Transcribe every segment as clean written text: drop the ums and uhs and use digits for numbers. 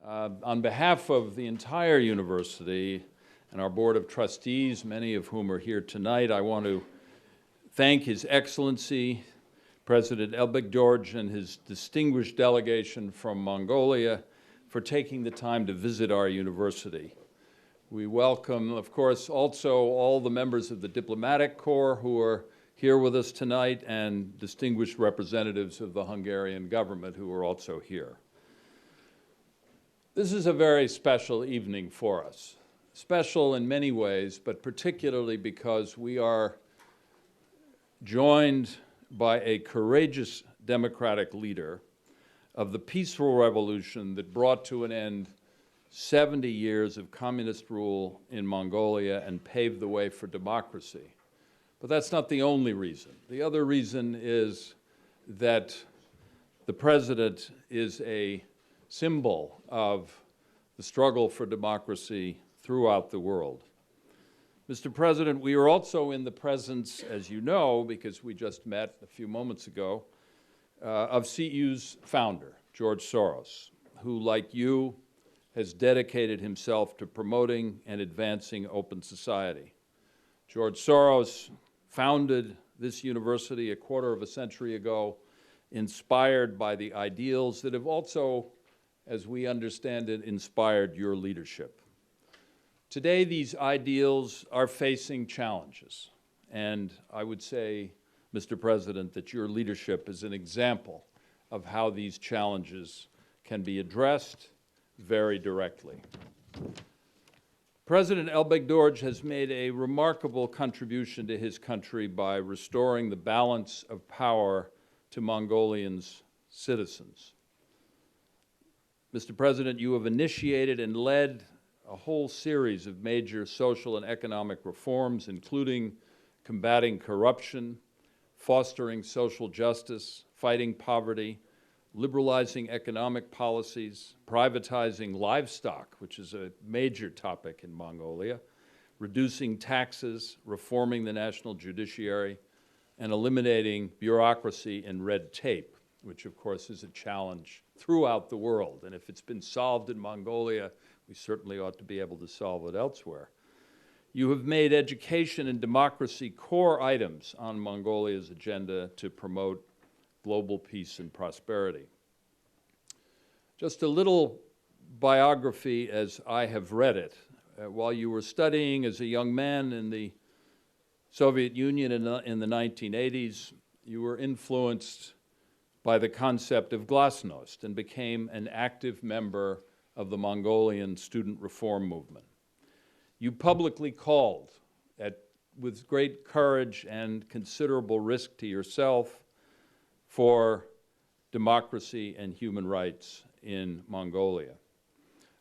On behalf of the entire university and our Board of Trustees, many of whom are here tonight, I want to thank His Excellency, President Elbegdorj, and his distinguished delegation from Mongolia for taking the time to visit our university. We welcome, of course, also all the members of the Diplomatic Corps who are here with us tonight and distinguished representatives of the Hungarian government who are also here. This is a very special evening for us. Special in many ways, but particularly because we are joined by a courageous democratic leader of the peaceful revolution that brought to an end 70 years of communist rule in Mongolia and paved the way for democracy. But that's not the only reason. The other reason is that the president is a symbol of the struggle for democracy throughout the world. Mr. President, we are also in the presence, as you know, because we just met a few moments ago, of CEU's founder, George Soros, who, like you, has dedicated himself to promoting and advancing open society. George Soros founded this university a quarter of a century ago, inspired by the ideals that have also, as we understand it, inspired your leadership. Today, these ideals are facing challenges, and I would say, Mr. President, that your leadership is an example of how these challenges can be addressed very directly. President Elbegdorj has made a remarkable contribution to his country by restoring the balance of power to Mongolians' citizens. Mr. President, you have initiated and led a whole series of major social and economic reforms, including combating corruption, fostering social justice, fighting poverty, liberalizing economic policies, privatizing livestock, which is a major topic in Mongolia, reducing taxes, reforming the national judiciary, and eliminating bureaucracy and red tape, which of course is a challenge throughout the world. And if it's been solved in Mongolia, we certainly ought to be able to solve it elsewhere. You have made education and democracy core items on Mongolia's agenda to promote global peace and prosperity. Just a little biography as I have read it. While you were studying as a young man in the Soviet Union in the 1980s, you were influenced by the concept of glasnost and became an active member of the Mongolian student reform movement. You publicly called, with great courage and considerable risk to yourself, for democracy and human rights in Mongolia.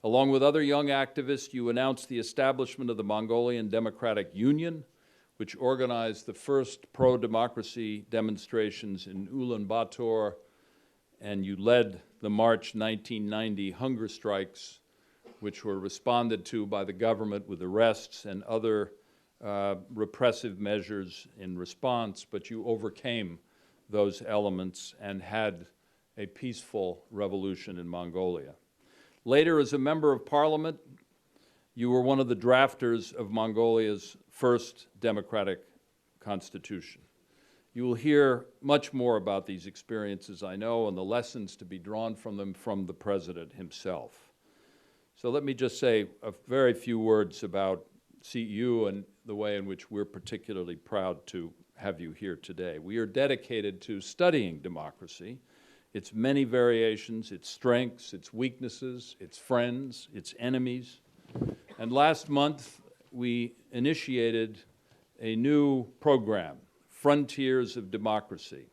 Along with other young activists, you announced the establishment of the Mongolian Democratic Union, which organized the first pro-democracy demonstrations in Ulaanbaatar, and you led the March 1990 hunger strikes, which were responded to by the government with arrests and other repressive measures in response, but you overcame those elements and had a peaceful revolution in Mongolia. Later, as a member of parliament, you were one of the drafters of Mongolia's first democratic constitution. You will hear much more about these experiences, I know, and the lessons to be drawn from them from the president himself. So let me just say a very few words about CEU and the way in which we're particularly proud to have you here today. We are dedicated to studying democracy, its many variations, its strengths, its weaknesses, its friends, its enemies. And last month, we initiated a new program, Frontiers of Democracy.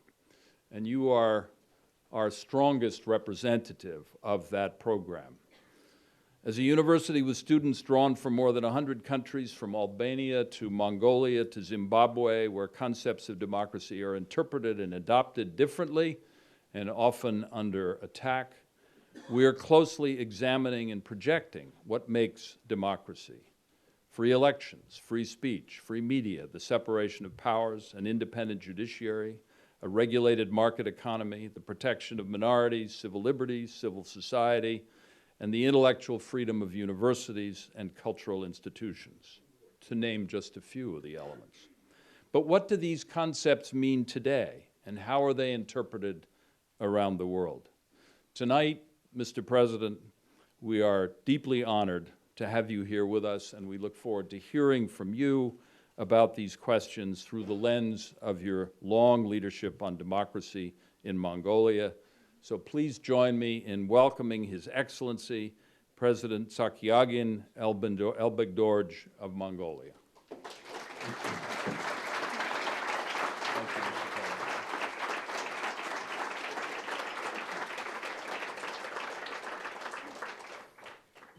And you are our strongest representative of that program. As a university with students drawn from more than 100 countries, from Albania to Mongolia to Zimbabwe, where concepts of democracy are interpreted and adopted differently and often under attack, we are closely examining and projecting what makes democracy. Free elections, free speech, free media, the separation of powers, an independent judiciary, a regulated market economy, the protection of minorities, civil liberties, civil society, and the intellectual freedom of universities and cultural institutions, to name just a few of the elements. But what do these concepts mean today, and how are they interpreted around the world? Tonight, Mr. President, we are deeply honored to have you here with us, and we look forward to hearing from you about these questions through the lens of your long leadership on democracy in Mongolia. So please join me in welcoming His Excellency, President Sakyagin Elbegdorj of Mongolia.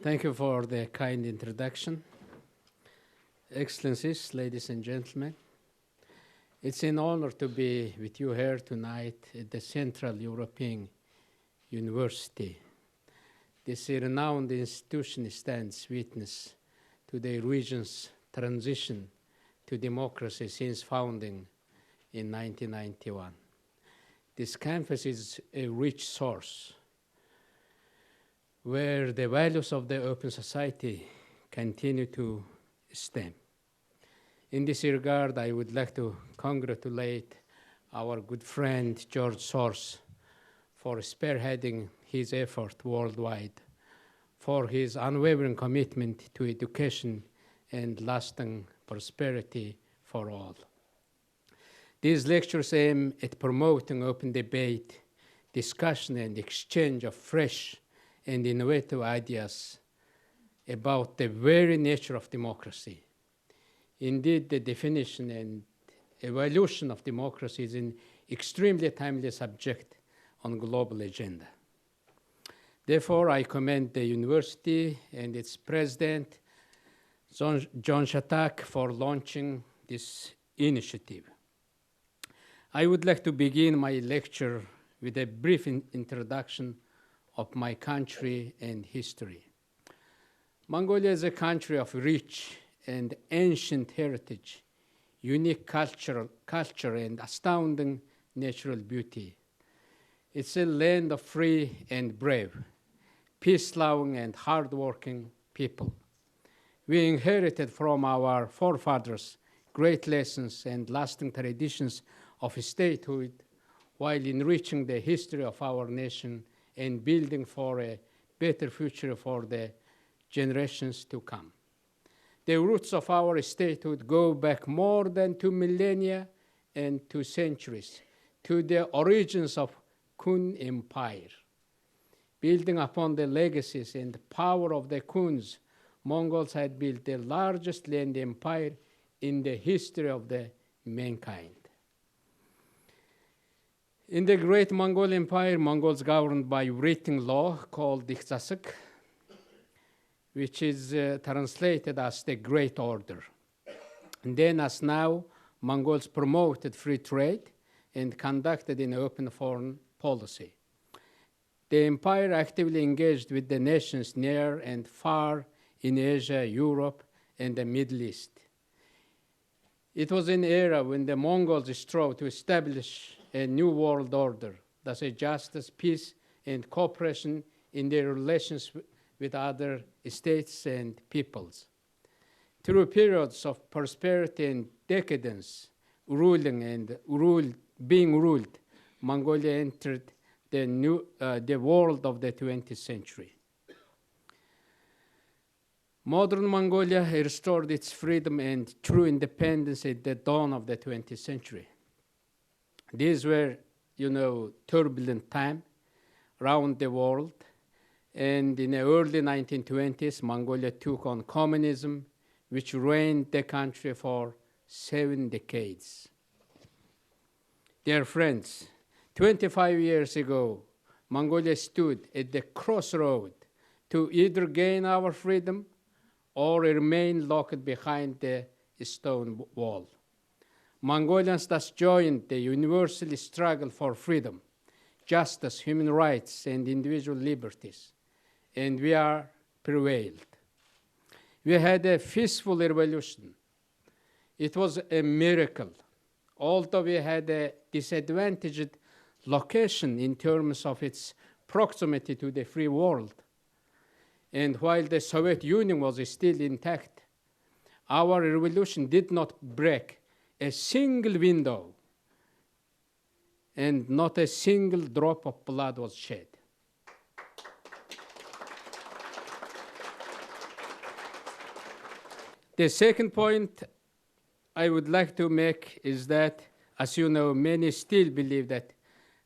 Thank you for the kind introduction. Excellencies, ladies and gentlemen, it's an honor to be with you here tonight at the Central European University. This renowned institution stands witness to the region's transition to democracy since founding in 1991. This campus is a rich source where the values of the open society continue to stem. In this regard, I would like to congratulate our good friend George Soros for spearheading his effort worldwide, for his unwavering commitment to education and lasting prosperity for all. These lectures aim at promoting open debate, discussion, and exchange of fresh and innovative ideas about the very nature of democracy. Indeed, the definition and evolution of democracy is an extremely timely subject on global agenda. Therefore, I commend the university and its president, John Shatak, for launching this initiative. I would like to begin my lecture with a brief introduction of my country and history. Mongolia is a country of rich and ancient heritage, unique culture and astounding natural beauty. It's a land of free and brave, peace-loving and hard-working people. We inherited from our forefathers great lessons and lasting traditions of statehood while enriching the history of our nation and building for a better future for the generations to come. The roots of our statehood go back more than 2 millennia and 2 centuries to the origins of Kun Empire. Building upon the legacies and power of the Kuns, Mongols had built the largest land empire in the history of the mankind. In the Great Mongol Empire, Mongols governed by written law called Diktsasik, which is translated as the Great Order. And then, as now, Mongols promoted free trade and conducted an open foreign policy. The empire actively engaged with the nations near and far in Asia, Europe, and the Middle East. It was an era when the Mongols strove to establish a new world order, thus a justice, peace, and cooperation in their relations with other states and peoples. Through periods of prosperity and decadence, being ruled, Mongolia entered the world of the 20th century. Modern Mongolia restored its freedom and true independence at the dawn of the 20th century. These were, turbulent times around the world, and in the early 1920s, Mongolia took on communism, which reigned the country for 7 decades. Dear friends, 25 years ago, Mongolia stood at the crossroad to either gain our freedom or remain locked behind the stone wall. Mongolians thus joined the universal struggle for freedom, justice, human rights, and individual liberties, and we are prevailed. We had a peaceful revolution. It was a miracle. Although we had a disadvantaged location in terms of its proximity to the free world, And while the Soviet Union was still intact, our revolution did not break a single window, and not a single drop of blood was shed. The second point I would like to make is that, as you know, many still believe that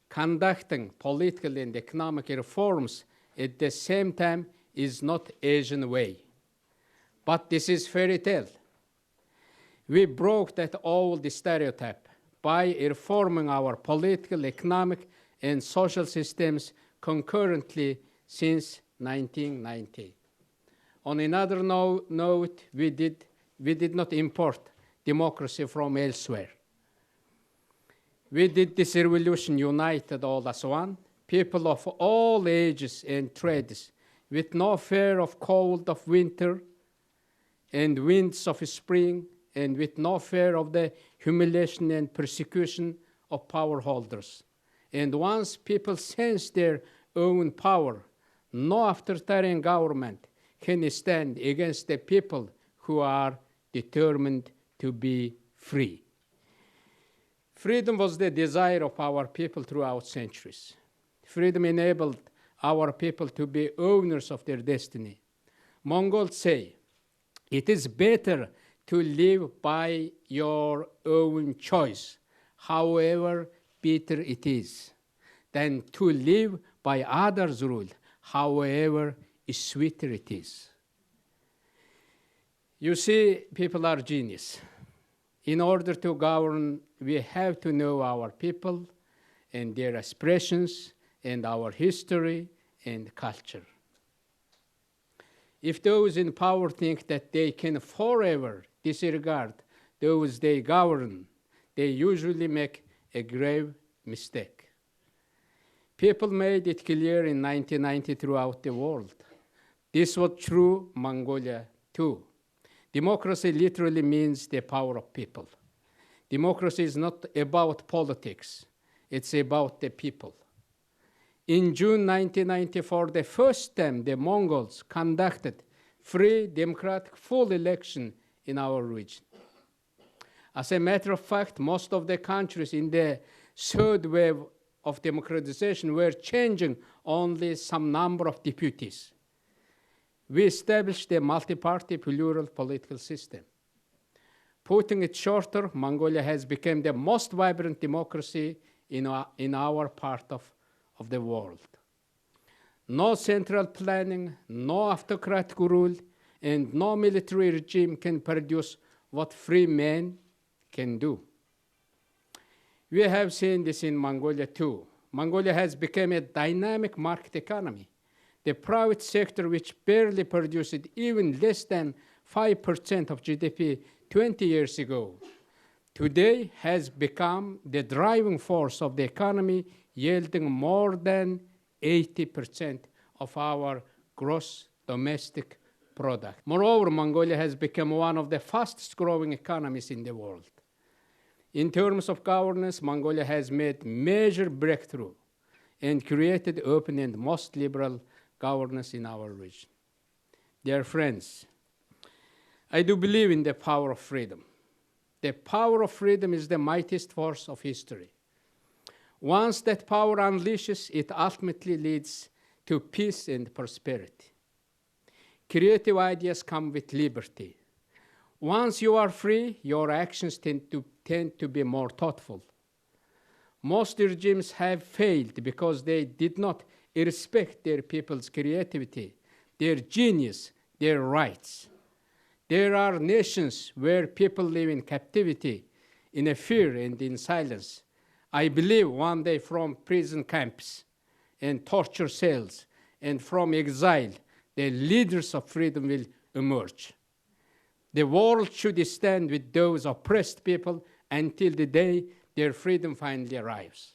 conducting political and economic reforms at the same time is not Asian way. But this is fairy tale. We broke that old stereotype by reforming our political, economic, and social systems concurrently since 1990. On another note, we did not import democracy from elsewhere. We did this revolution united all as one, people of all ages and trades, with no fear of cold of winter and winds of spring, and with no fear of the humiliation and persecution of power holders. And once people sense their own power, no authoritarian government can stand against the people who are determined to be free. Freedom was the desire of our people throughout centuries. Freedom enabled our people to be owners of their destiny. Mongols say, it is better to live by your own choice, however bitter it is, than to live by others' rule, however sweeter it is. You see, people are genius. In order to govern, we have to know our people and their aspirations and our history and culture. If those in power think that they can forever disregard those they govern, they usually make a grave mistake. People made it clear in 1990 throughout the world. This was true Mongolia too. Democracy literally means the power of people. Democracy is not about politics, it's about the people. In June 1990, for the first time, the Mongols conducted free, democratic, full election in our region. As a matter of fact, most of the countries in the third wave of democratization were changing only some number of deputies. We established a multi-party, plural political system. Putting it shorter, Mongolia has become the most vibrant democracy in our part of the world. No central planning, no autocratic rule, and no military regime can produce what free men can do. We have seen this in Mongolia too. Mongolia has become a dynamic market economy. The private sector, which barely produced even less than 5% of GDP 20 years ago, today has become the driving force of the economy, yielding more than 80% of our gross domestic product. Moreover, Mongolia has become one of the fastest growing economies in the world. In terms of governance, Mongolia has made major breakthrough and created open and most liberal governance in our region. Dear friends, I do believe in the power of freedom. The power of freedom is the mightiest force of history. Once that power unleashes, it ultimately leads to peace and prosperity. Creative ideas come with liberty. Once you are free, your actions tend to be more thoughtful. Most regimes have failed because they did not respect their people's creativity, their genius, their rights. There are nations where people live in captivity, in a fear and in silence. I believe one day from prison camps and torture cells and from exile, the leaders of freedom will emerge. The world should stand with those oppressed people until the day their freedom finally arrives.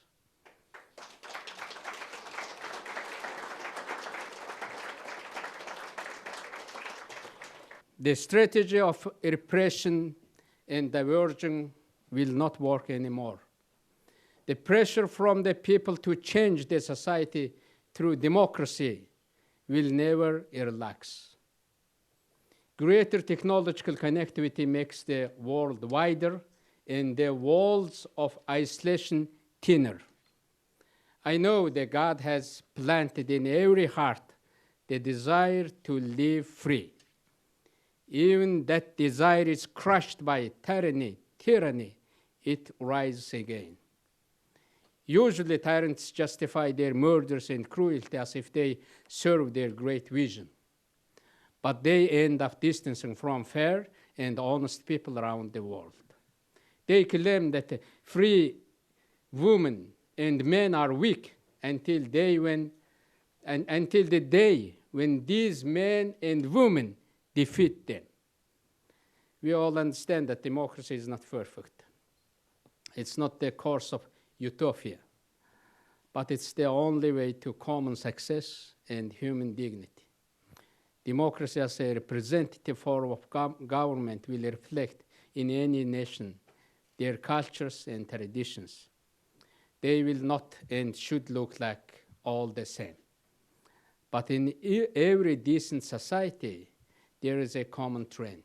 The strategy of repression and diversion will not work anymore. The pressure from the people to change the society through democracy will never relax. Greater technological connectivity makes the world wider and the walls of isolation thinner. I know that God has planted in every heart the desire to live free. Even that desire is crushed by tyranny, it rises again. Usually tyrants justify their murders and cruelty as if they serve their great vision. But they end up distancing from fair and honest people around the world. They claim that free women and men are weak until the day when these men and women defeat them. We all understand that democracy is not perfect. It's not the course of utopia, but it's the only way to common success and human dignity. Democracy as a representative form of government will reflect in any nation their cultures and traditions. They will not and should look like all the same. But in every decent society, there is a common trend.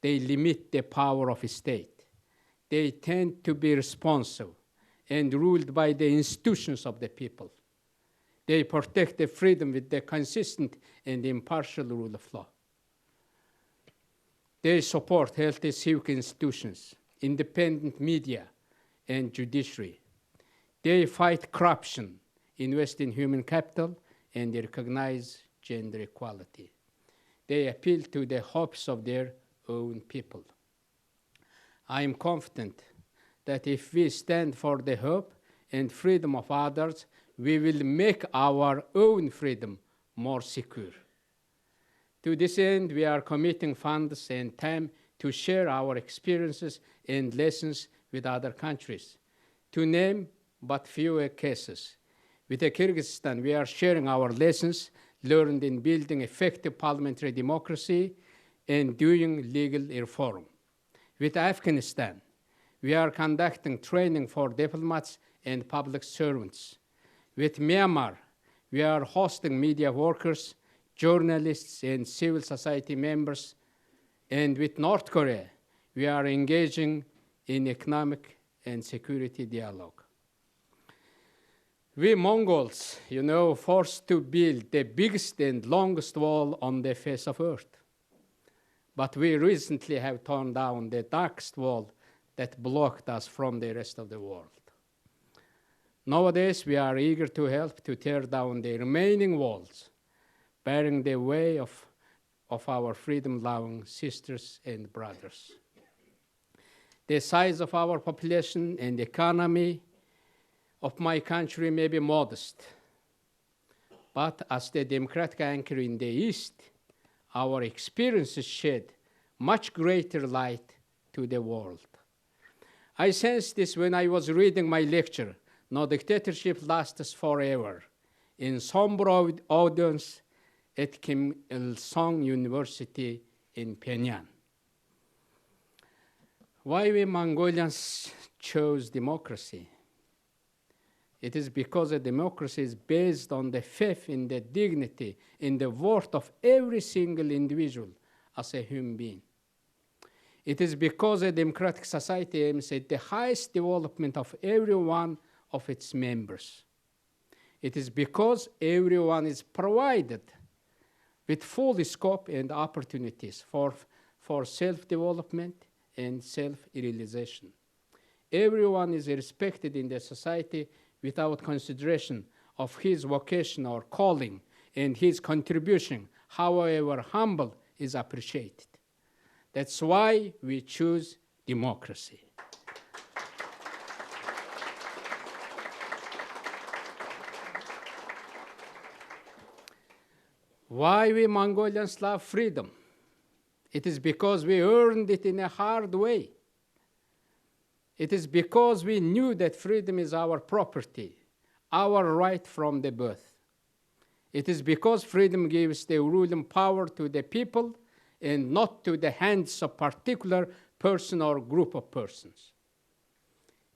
They limit the power of a state. They tend to be responsive and ruled by the institutions of the people. They protect the freedom with the consistent and impartial rule of law. They support healthy civic institutions, independent media, and judiciary. They fight corruption, invest in human capital, and they recognize gender equality. They appeal to the hopes of their own people. I am confident that if we stand for the hope and freedom of others, we will make our own freedom more secure. To this end, we are committing funds and time to share our experiences and lessons with other countries. To name but few cases, with Kyrgyzstan, we are sharing our lessons learned in building effective parliamentary democracy and doing legal reform. With Afghanistan, we are conducting training for diplomats and public servants. With Myanmar, we are hosting media workers, journalists, and civil society members. And with North Korea, we are engaging in economic and security dialogue. We Mongols, forced to build the biggest and longest wall on the face of Earth. But we recently have torn down the darkest wall that blocked us from the rest of the world. Nowadays, we are eager to help to tear down the remaining walls, bearing the way of our freedom-loving sisters and brothers. The size of our population and economy of my country may be modest, but as the democratic anchor in the East, our experiences shed much greater light to the world. I sensed this when I was reading my lecture, No Dictatorship Lasts Forever, in somber audience at Kim Il-sung University in Pyongyang. Why we Mongolians chose democracy? It is because a democracy is based on the faith in the dignity, in the worth of every single individual as a human being. It is because a democratic society aims at the highest development of every one of its members. It is because everyone is provided with full scope and opportunities for self-development and self-realization. Everyone is respected in the society without consideration of his vocation or calling, and his contribution, however humble, is appreciated. That's why we choose democracy. Why we Mongolians love freedom? It is because we earned it in a hard way. It is because we knew that freedom is our property, our right from the birth. It is because freedom gives the ruling power to the people and not to the hands of particular person or group of persons.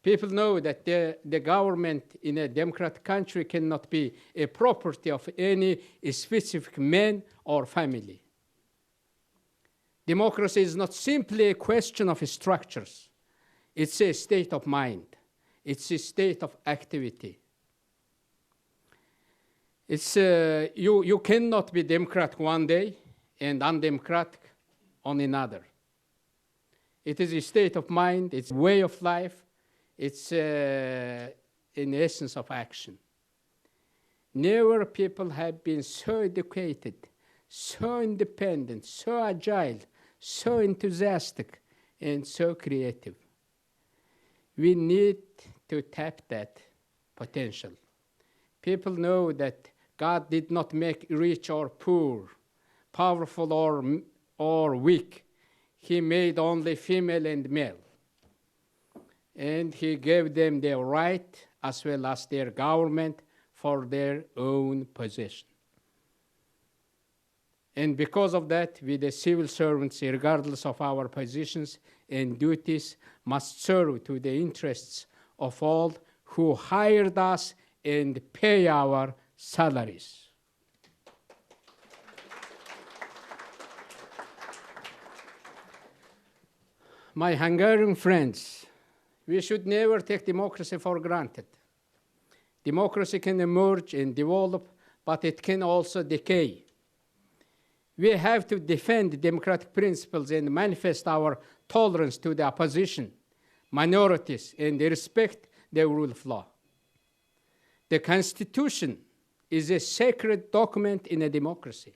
People know that the government in a democratic country cannot be a property of any specific man or family. Democracy is not simply a question of structures. It's a state of mind. It's a state of activity. You cannot be democratic one day and undemocratic on another. It is a state of mind, it's a way of life, it's in essence of action. Never people have been so educated, so independent, so agile, so enthusiastic, and so creative. We need to tap that potential. People know that God did not make rich or poor, powerful or weak. He made only female and male. And he gave them their right as well as their government for their own possession. And because of that, we the civil servants, regardless of our positions and duties, must serve to the interests of all who hired us and pay our salaries. My Hungarian friends, we should never take democracy for granted. Democracy can emerge and develop, but it can also decay. We have to defend democratic principles and manifest our tolerance to the opposition, minorities, and respect the rule of law. The Constitution is a sacred document in a democracy.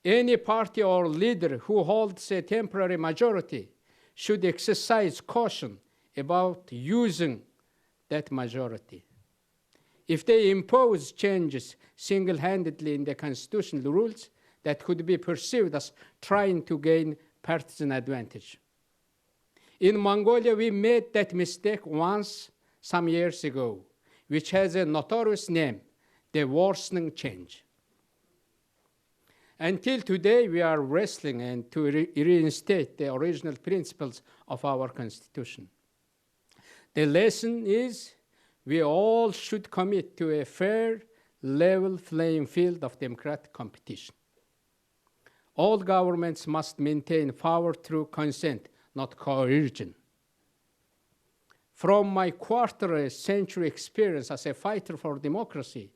Any party or leader who holds a temporary majority should exercise caution about using that majority. If they impose changes single-handedly in the constitutional rules, that could be perceived as trying to gain partisan advantage. In Mongolia, we made that mistake once some years ago, which has a notorious name, the worsening change. Until today, we are wrestling and to reinstate the original principles of our Constitution. The lesson is we all should commit to a fair, level playing field of democratic competition. All governments must maintain power through consent, not coercion. From my quarter-century experience as a fighter for democracy,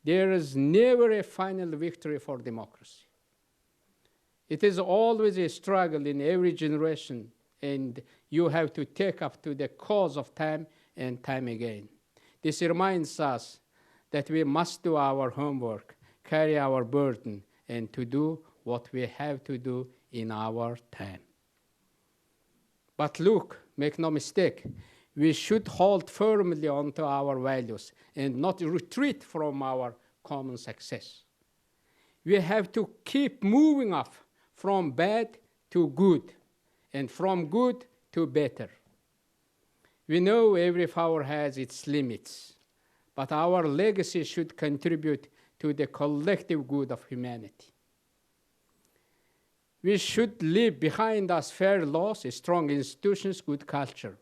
there is never a final victory for democracy. It is always a struggle in every generation, and you have to take up to the cause of time and time again. This reminds us that we must do our homework, carry our burden, and to do what we have to do in our time. But look, make no mistake, we should hold firmly onto our values and not retreat from our common success. We have to keep moving up from bad to good and from good to better. We know every power has its limits, but our legacy should contribute to the collective good of humanity. We should leave behind us fair laws, strong institutions, good culture.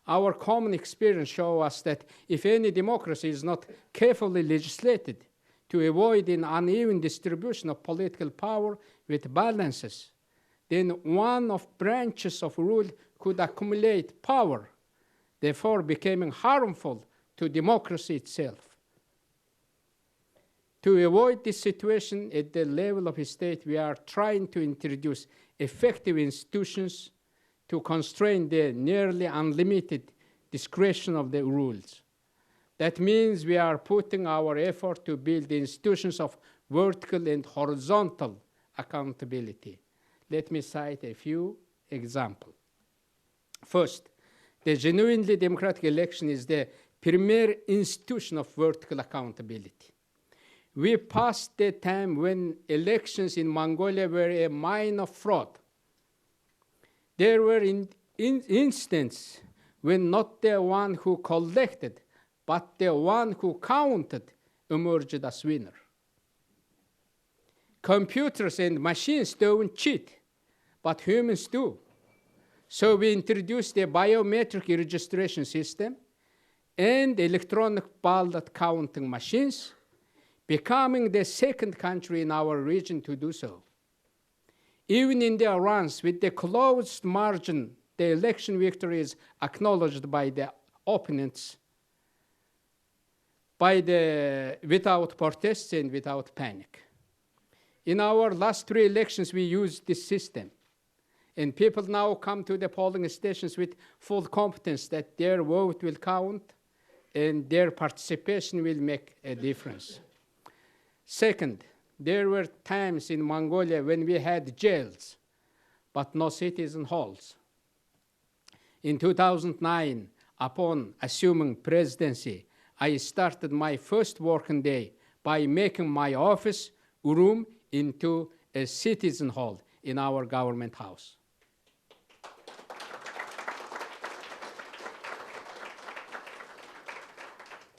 Our common experience shows us that if any democracy is not carefully legislated to avoid an uneven distribution of political power with balances, then one of branches of rule could accumulate power, therefore becoming harmful to democracy itself. To avoid this situation at the level of a state, we are trying to introduce effective institutions to constrain the nearly unlimited discretion of the rules. That means we are putting our effort to build institutions of vertical and horizontal accountability. Let me cite a few examples. First, the genuinely democratic election is the premier institution of vertical accountability. We passed the time when elections in Mongolia were a mine of fraud. There were instances when not the one who collected, but the one who counted emerged as winner. Computers and machines don't cheat, but humans do. So we introduced a biometric registration system and electronic ballot counting machines, becoming the second country in our region to do so. Even in the runs with the closed margin, the election victory is acknowledged by the opponents without protests and without panic. In our last 3 elections, we used this system. And people now come to the polling stations with full confidence that their vote will count and their participation will make a difference. Second, there were times in Mongolia when we had jails, but no citizen halls. In 2009, upon assuming presidency, I started my first working day by making my office room into a citizen hall in our government house.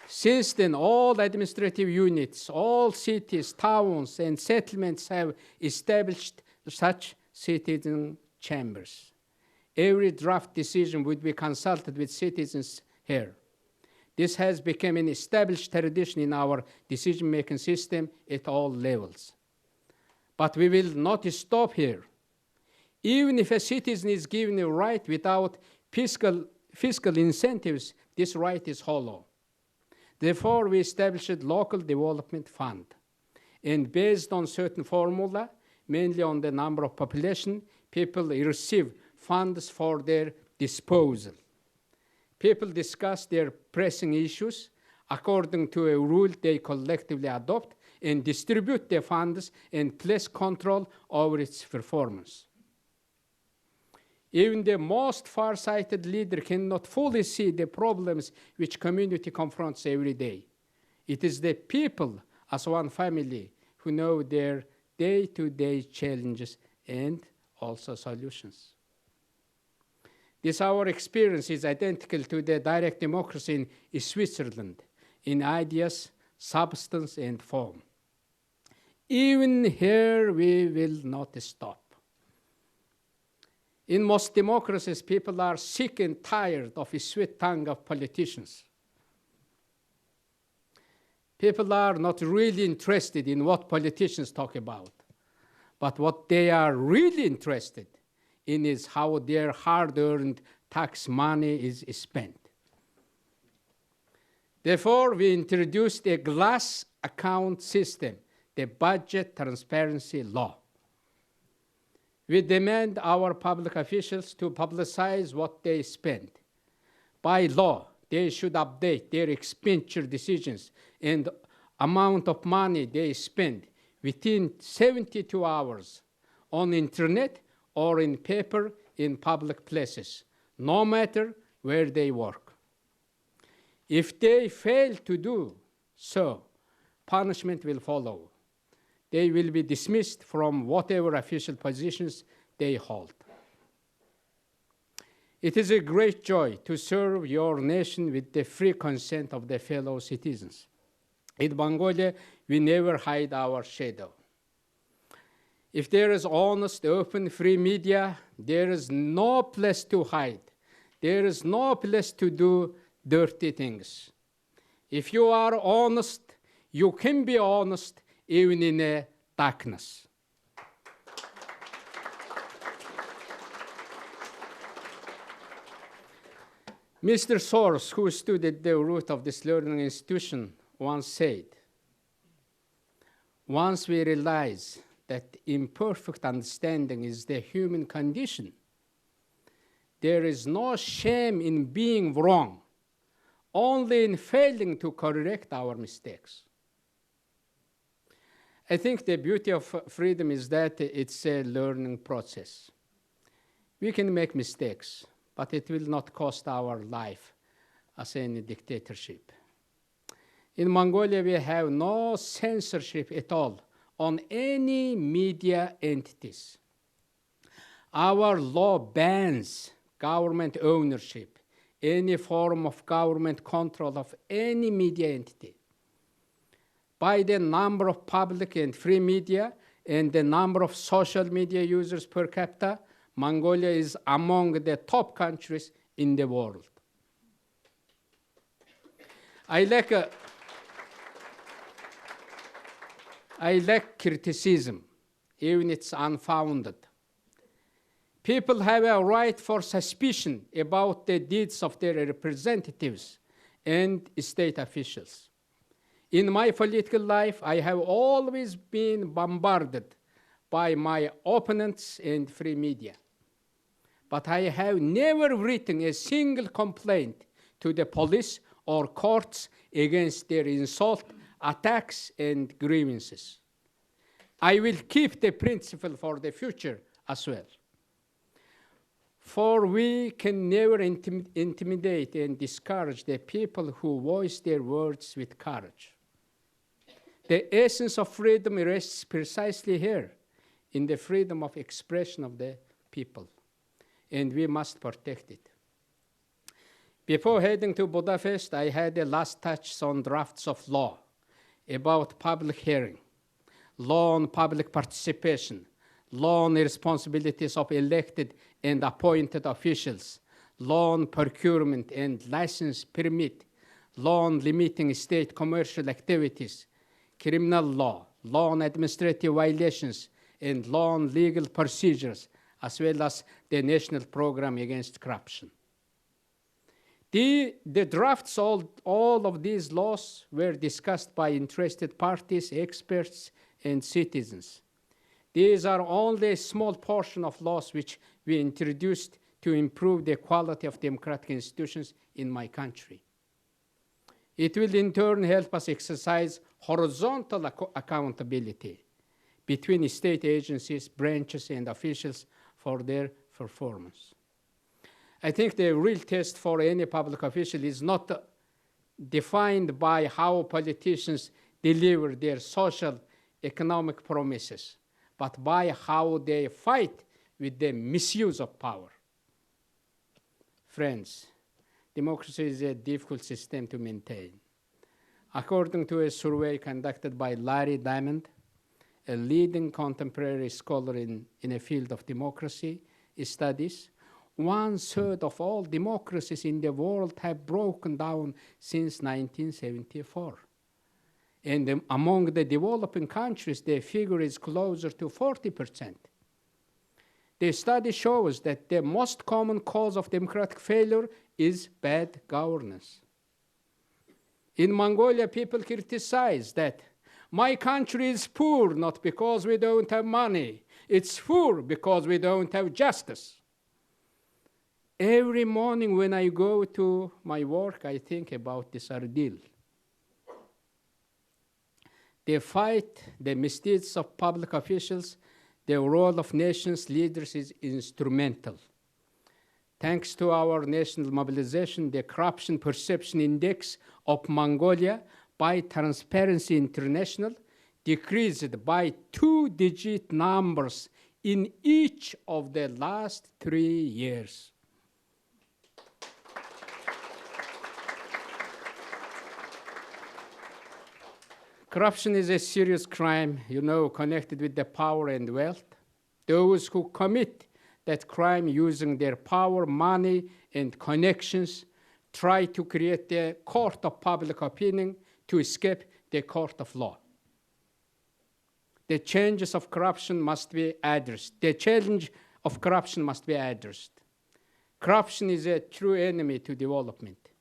Since then, all administrative units, all cities, towns, and settlements have established such citizen chambers. Every draft decision would be consulted with citizens here. This has become an established tradition in our decision-making system at all levels. But we will not stop here. Even if a citizen is given a right without fiscal incentives, this right is hollow. Therefore, we established a local development fund. And based on certain formula, mainly on the number of population, people receive funds for their disposal. People discuss their pressing issues according to a rule they collectively adopt and distribute the funds and place control over its performance. Even the most far-sighted leader cannot fully see the problems which community confronts every day. It is the people as one family who know their day-to-day challenges and also solutions. This our experience is identical to the direct democracy in Switzerland in ideas, substance, and form. Even here, we will not stop. In most democracies, people are sick and tired of the sweet tongue of politicians. People are not really interested in what politicians talk about, but what they are really interested in is how their hard-earned tax money is spent. Therefore, we introduced a glass account system, the Budget Transparency Law. We demand our public officials to publicize what they spend. By law, they should update their expenditure decisions and amount of money they spend within 72 hours on internet or in paper in public places, no matter where they work. If they fail to do so, punishment will follow. They will be dismissed from whatever official positions they hold. It is a great joy to serve your nation with the free consent of the fellow citizens. In Mongolia, we never hide our shadow. If there is honest, open, free media, there is no place to hide. There is no place to do dirty things. If you are honest, you can be honest even in a darkness. Mr. Soros, who stood at the root of this learning institution, once said, "Once we realize that imperfect understanding is the human condition, there is no shame in being wrong, only in failing to correct our mistakes." I think the beauty of freedom is that it's a learning process. We can make mistakes, but it will not cost our life as any dictatorship. In Mongolia, we have no censorship at all on any media entities. Our law bans government ownership, any form of government control of any media entity. By the number of public and free media and the number of social media users per capita, Mongolia is among the top countries in the world. I lack criticism, even it's unfounded. People have a right for suspicion about the deeds of their representatives and state officials. In my political life, I have always been bombarded by my opponents and free media. But I have never written a single complaint to the police or courts against their insult, attacks, and grievances. I will keep the principle for the future as well. For we can never intimidate and discourage the people who voice their words with courage. The essence of freedom rests precisely here, in the freedom of expression of the people, and we must protect it. Before heading to Budapest, I had a last touch on drafts of law about public hearing, law on public participation, law on the responsibilities of elected and appointed officials, law on procurement and license permit, law on limiting state commercial activities, criminal law, law on administrative violations, and law on legal procedures, as well as the National Program Against Corruption. The drafts, all of these laws were discussed by interested parties, experts, and citizens. These are only a small portion of laws which we introduced to improve the quality of democratic institutions in my country. It will in turn help us exercise horizontal accountability between state agencies, branches, and officials for their performance. I think the real test for any public official is not defined by how politicians deliver their social, economic promises, but by how they fight with the misuse of power. Friends, democracy is a difficult system to maintain. According to a survey conducted by Larry Diamond, a leading contemporary scholar in a field of democracy studies, 1/3 of all democracies in the world have broken down since 1974. And among the developing countries, the figure is closer to 40%. The study shows that the most common cause of democratic failure is bad governance. In Mongolia, people criticize that my country is poor not because we don't have money. It's poor because we don't have justice. Every morning when I go to my work, I think about this ordeal. The fight, the misdeeds of public officials, the role of nations' leaders is instrumental. Thanks to our national mobilization, the Corruption Perception Index of Mongolia by Transparency International decreased by 2-digit numbers in each of the last 3 years. Corruption is a serious crime, connected with the power and wealth. Those who commit that crime using their power, money, and connections try to create a court of public opinion to escape the court of law. The changes of corruption must be addressed. The challenge of corruption must be addressed. Corruption is a true enemy to development.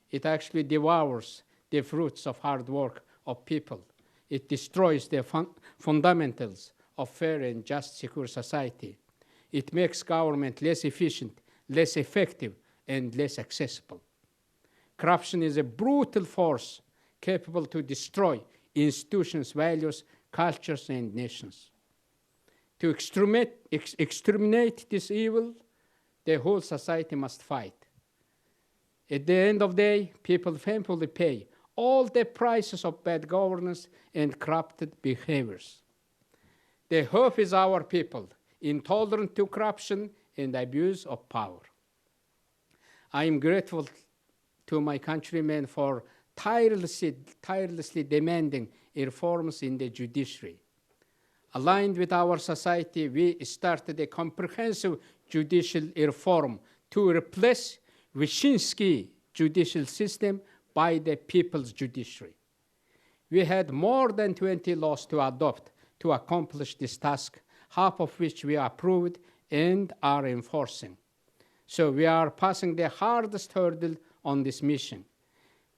It actually devours the fruits of hard work of people. It destroys the fundamentals of fair and just, secure society. It makes government less efficient, less effective, and less accessible. Corruption is a brutal force capable to destroy institutions, values, cultures, and nations. To exterminate this evil, the whole society must fight. At the end of the day, people painfully pay all the prices of bad governance and corrupted behaviors. The hope is our people, intolerant to corruption and abuse of power. I am grateful to my countrymen for tirelessly demanding reforms in the judiciary. Aligned with our society, we started a comprehensive judicial reform to replace Wyszynski judicial system by the people's judiciary. We had more than 20 laws to adopt to accomplish this task, half of which we approved and are enforcing. So we are passing the hardest hurdle on this mission.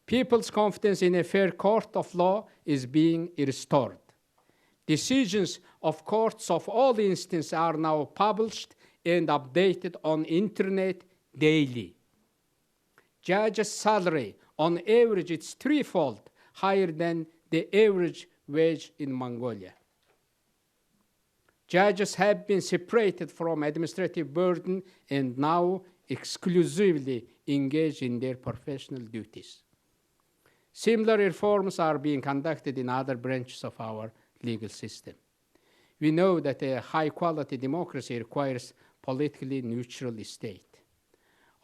People's confidence in a fair court of law is being restored. Decisions of courts of all instances are now published and updated on internet daily. Judges' salary, on average, it's threefold higher than the average wage in Mongolia. Judges have been separated from administrative burden and now exclusively engaged in their professional duties. Similar reforms are being conducted in other branches of our legal system. We know that a high-quality democracy requires politically neutral state.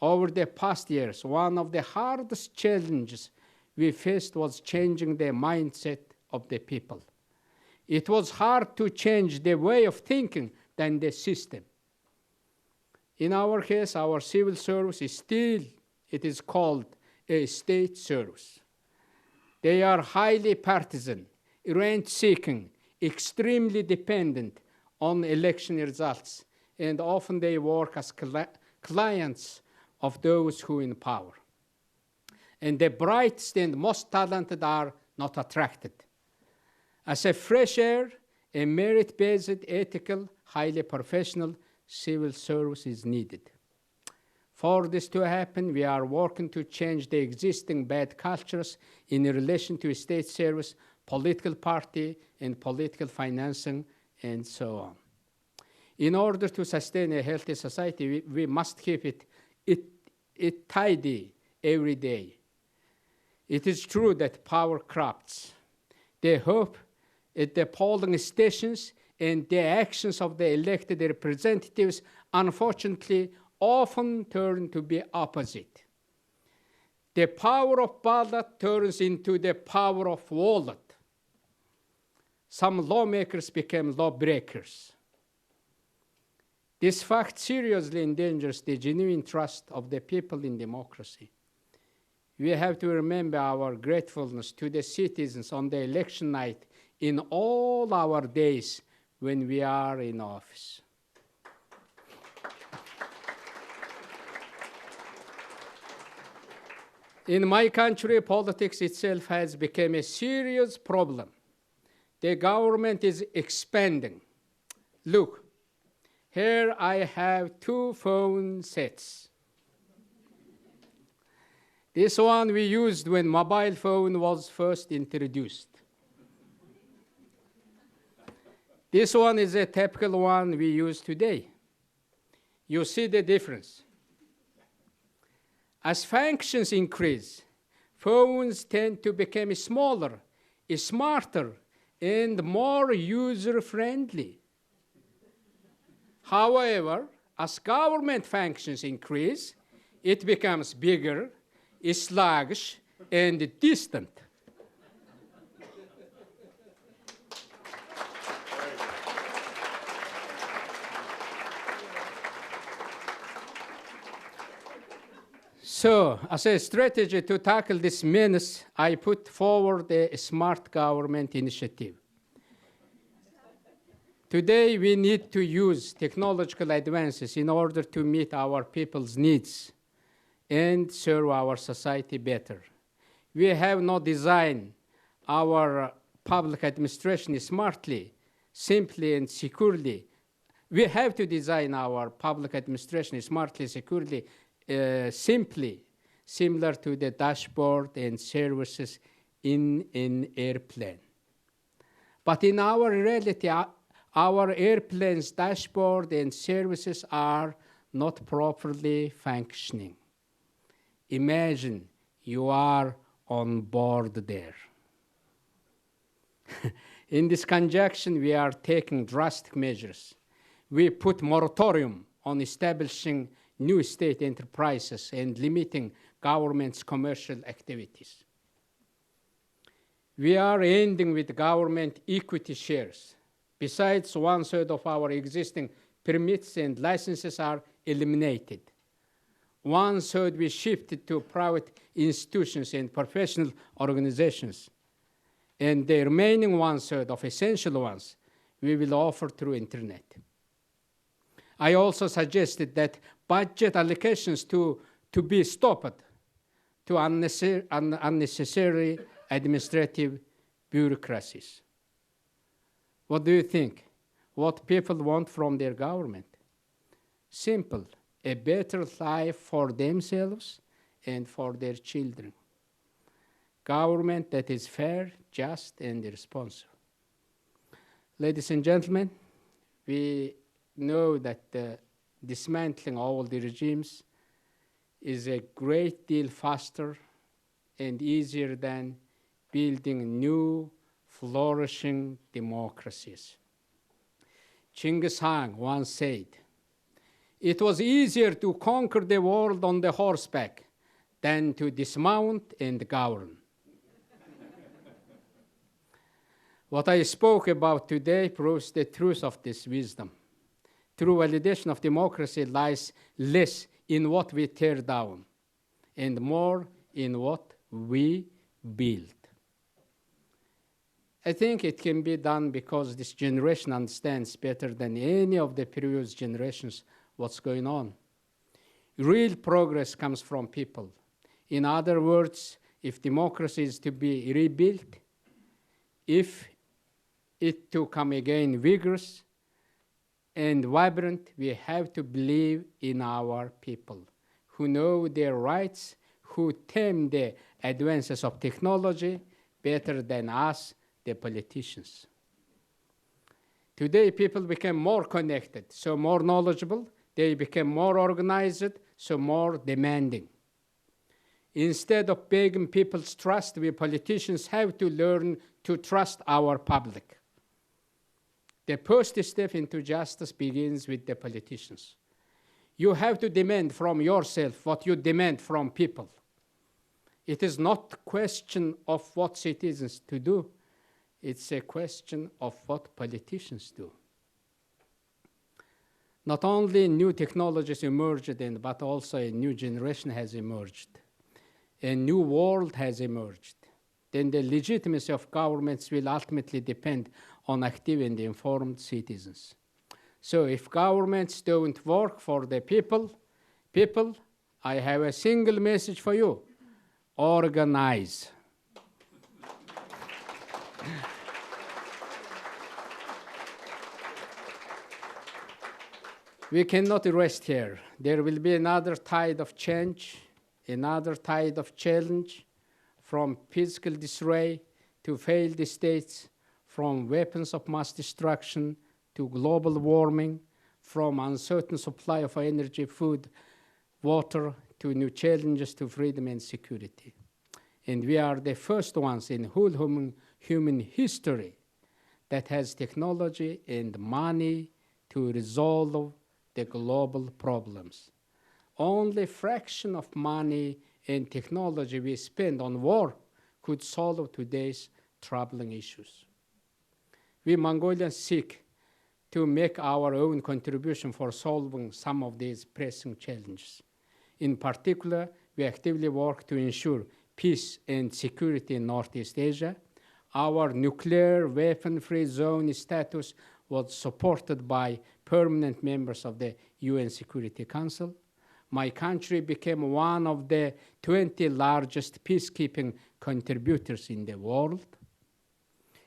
Over the past years, one of the hardest challenges we faced was changing the mindset of the people. It was hard to change the way of thinking than the system. In our case, our civil service is still, it is called a state service. They are highly partisan, rent-seeking, extremely dependent on election results, and often they work as clients of those who are in power. And the brightest and most talented are not attracted. As a fresh air, a merit-based, ethical, highly professional civil service is needed. For this to happen, we are working to change the existing bad cultures in relation to state service, political party, and political financing, and so on. In order to sustain a healthy society, we must keep it tidy every day. It is true that power corrupts. The hope at the polling stations and the actions of the elected representatives, unfortunately, often turn to be opposite. The power of ballot turns into the power of wallet. Some lawmakers became lawbreakers. This fact seriously endangers the genuine trust of the people in democracy. We have to remember our gratefulness to the citizens on the election night in all our days when we are in office. In my country, politics itself has become a serious problem. The government is expanding. Look, here I have 2 phone sets. This one we used when mobile phone was first introduced. This one is a typical one we use today. You see the difference. As functions increase, phones tend to become smaller, smarter, and more user-friendly. However, as government functions increase, it becomes bigger, sluggish, and distant. So, as a strategy to tackle this menace, I put forward a smart government initiative. Today, we need to use technological advances in order to meet our people's needs and serve our society better. We have not designed our public administration smartly, simply, and securely. We have to design our public administration smartly, securely, simply, similar to the dashboard and services in an airplane. But in our reality, our airplane's dashboard and services are not properly functioning. Imagine you are on board there. In this conjunction, we are taking drastic measures. We put moratorium on establishing new state enterprises and limiting government's commercial activities. We are ending with government equity shares. Besides, 1/3 of our existing permits and licenses are eliminated. 1/3 we shifted to private institutions and professional organizations. And the remaining 1/3 of essential ones we will offer through internet. I also suggested that budget allocations to be stopped to unnecessary administrative bureaucracies. What do you think? What people want from their government? Simple, a better life for themselves and for their children. Government that is fair, just, and responsive. Ladies and gentlemen, we know that dismantling all the regimes is a great deal faster and easier than building new, flourishing democracies. Genghis Khan once said, "It was easier to conquer the world on the horseback than to dismount and govern." What I spoke about today proves the truth of this wisdom. True validation of democracy lies less in what we tear down and more in what we build. I think it can be done because this generation understands better than any of the previous generations what's going on. Real progress comes from people. In other words, if democracy is to be rebuilt, if it to come again vigorous and vibrant, we have to believe in our people who know their rights, who tame the advances of technology better than us, the politicians. Today, people became more connected, so more knowledgeable. They became more organized, so more demanding. Instead of begging people's trust, we politicians have to learn to trust our public. The first step into justice begins with the politicians. You have to demand from yourself what you demand from people. It is not a question of what citizens to do. It's a question of what politicians do. Not only new technologies emerged, but also a new generation has emerged. A new world has emerged. Then the legitimacy of governments will ultimately depend on active and informed citizens. So if governments don't work for the people, I have a single message for you: organize. We cannot rest here. There will be another tide of change, another tide of challenge, from physical disarray to failed states, from weapons of mass destruction to global warming, from uncertain supply of energy, food, water, to new challenges to freedom and security. And we are the first ones in whole human history that has technology and money to resolve the global problems. Only a fraction of money and technology we spend on war could solve today's troubling issues. We Mongolians seek to make our own contribution for solving some of these pressing challenges. In particular, we actively work to ensure peace and security in Northeast Asia. Our nuclear weapon-free zone status was supported by permanent members of the UN Security Council. My country became one of the 20 largest peacekeeping contributors in the world.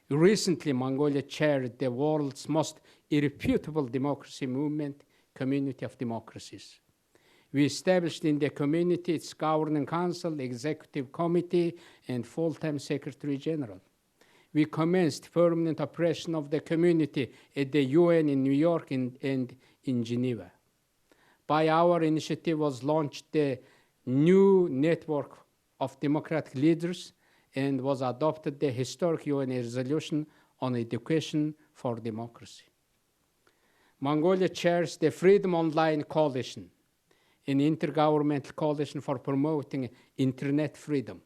Recently, Mongolia chaired the world's most irrefutable democracy movement, Community of Democracies. We established in the community its governing council, executive committee, and full-time secretary general. We commenced permanent operation of the community at the UN in New York and in Geneva. By our initiative was launched the new network of democratic leaders and was adopted the historic UN resolution on education for democracy. Mongolia chairs the Freedom Online Coalition, an intergovernmental coalition for promoting internet freedom.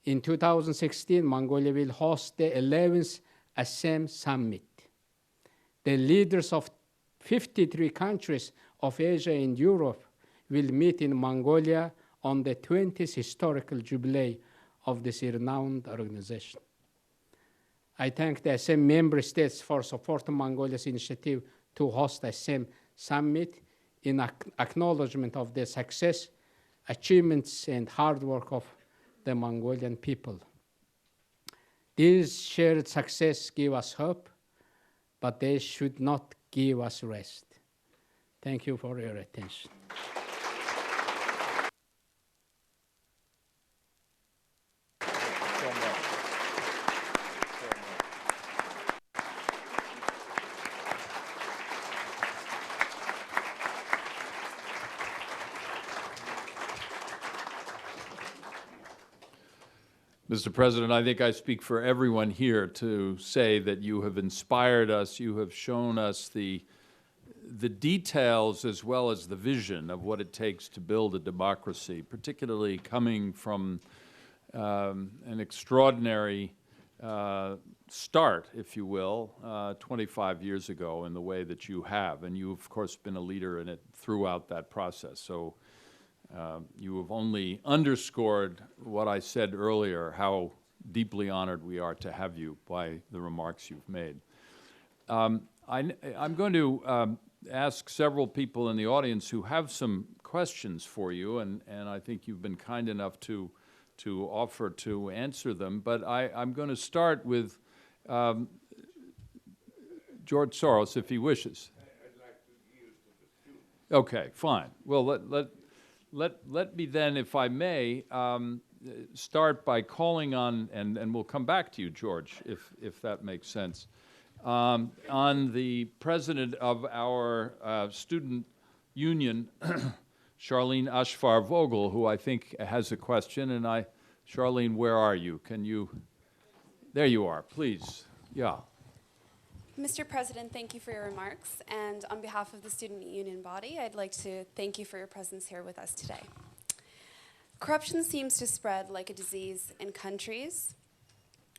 In 2016, Mongolia will host the 11th ASEM Summit. The leaders of 53 countries of Asia and Europe will meet in Mongolia on the 20th historical jubilee of this renowned organization. I thank the SM member states for supporting Mongolia's initiative to host the SM summit in acknowledgement of the success, achievements, and hard work of the Mongolian people. These shared success give us hope, but they should not give us rest. Thank you for your attention. Mr. President, I think I speak for everyone here to say that you have inspired us, you have shown us the details as well as the vision of what it takes to build a democracy, particularly coming from an extraordinary start, if you will, 25 years ago in the way that you have. And you've, of course, been a leader in it throughout that process. So you have only underscored what I said earlier, how deeply honored we are to have you by the remarks you've made. I'm going to ask several people in the audience who have some questions for you, and I think you've been kind enough to offer to answer them. But I'm going to start with George Soros, if he wishes. I'd like to yield to the students. Okay, fine. Well, let me then, if I may, start by calling on, and we'll come back to you, George, if that makes sense, on the president of our student union, Charlene Ashfar Vogel, who I think has a question. And Charlene, where are you? Can you, there you are, please. Yeah. Mr. President, thank you for your remarks. And on behalf of the student union body, I'd like to thank you for your presence here with us today. Corruption seems to spread like a disease in countries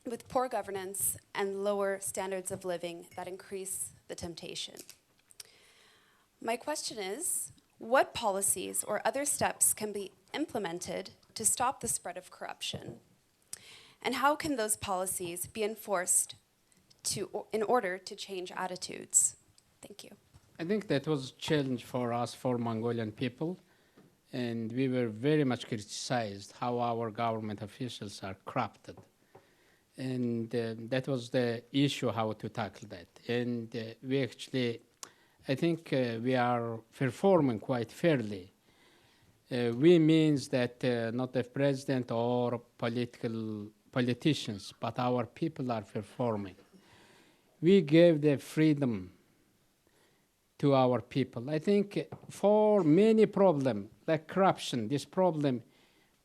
with poor governance and lower standards of living that increase the temptation. My question is, what policies or other steps can be implemented to stop the spread of corruption? And how can those policies be enforced in order to change attitudes? Thank you. I think that was a challenge for us, for Mongolian people, and we were very much criticized how our government officials are corrupted. And that was the issue, how to tackle that. And we actually, I think we are performing quite fairly. We means that not the president or politicians, but our people are performing. We gave the freedom to our people. I think for many problems, like corruption, this problem,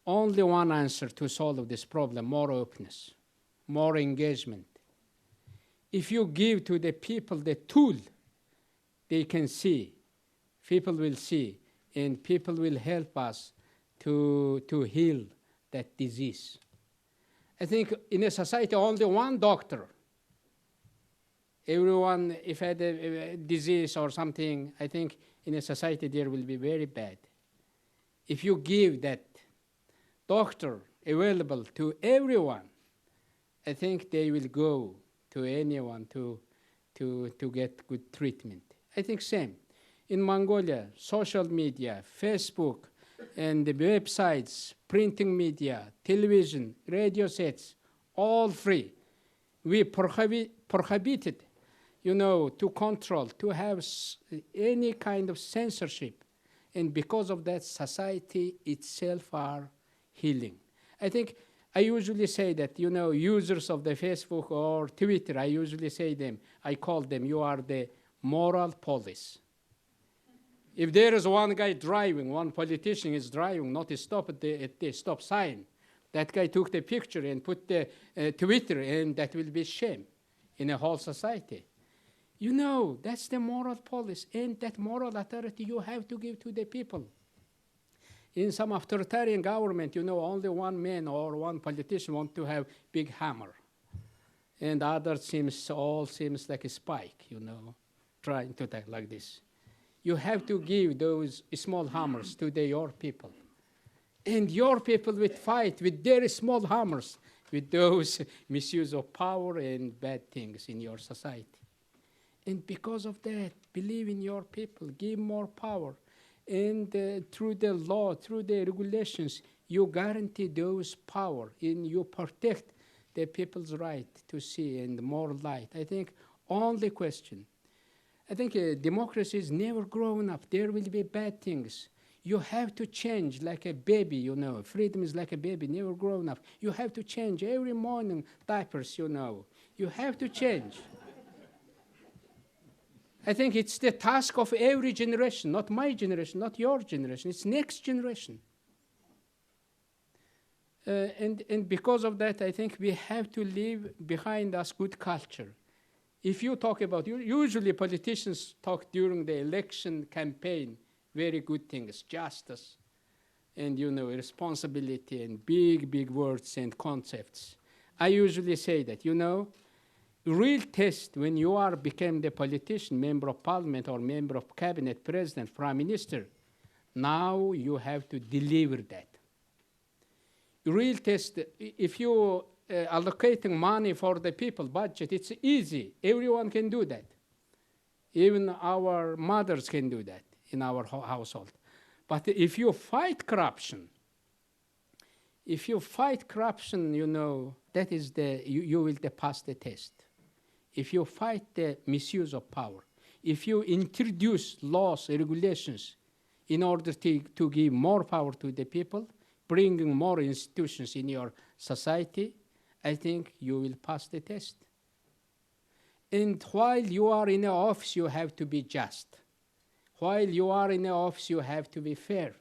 only one answer to solve this problem: more openness, more engagement. If you give to the people the tool, they can see, people will see, and people will help us to heal that disease. I think in a society, only one doctor, everyone, if had a disease or something, I think in a society there will be very bad. If you give that doctor available to everyone, I think they will go to anyone to get good treatment. I think same. In Mongolia, social media, Facebook, and the websites, printing media, television, radio sets, all free. We prohibited, to control, to have any kind of censorship. And because of that, society itself are healing. I think I usually say that, users of the Facebook or Twitter, I call them, you are the moral police. If there is one guy driving, one politician is driving, not stop at the stop sign, that guy took the picture and put the Twitter, and that will be shame in a whole society. That's the moral police, and that moral authority you have to give to the people. In some authoritarian government, only one man or one politician want to have big hammer, and others seems like a spike, trying to attack like this. you have to give those small hammers to your people. And your people will fight with their small hammers, with those misuse of power and bad things in your society. And because of that, believe in your people, give more power. And through the law, through the regulations, you guarantee those power and you protect the people's right to see and more light. I think only question. I think democracy is never growing up. There will be bad things. You have to change like a baby, you know. Freedom is like a baby, never growing up. You have to change every morning, diapers, you know. You have to change. I think it's the task of every generation, not my generation, not your generation. It's next generation. And because of that, I think we have to leave behind us good culture. If you talk about, usually politicians talk during the election campaign, very good things, justice, and responsibility, and big, big words and concepts. I usually say that, real test when you became the politician, member of parliament or member of cabinet, president, prime minister, now you have to deliver that. Real test, if you allocating money for the people budget, it's easy. Everyone can do that. Even our mothers can do that in our household. But if you fight corruption, that is you will pass the test. If you fight the misuse of power, if you introduce laws, regulations in order to give more power to the people, bringing more institutions in your society, I think you will pass the test. And while you are in the office, you have to be just. While you are in the office, you have to be fair.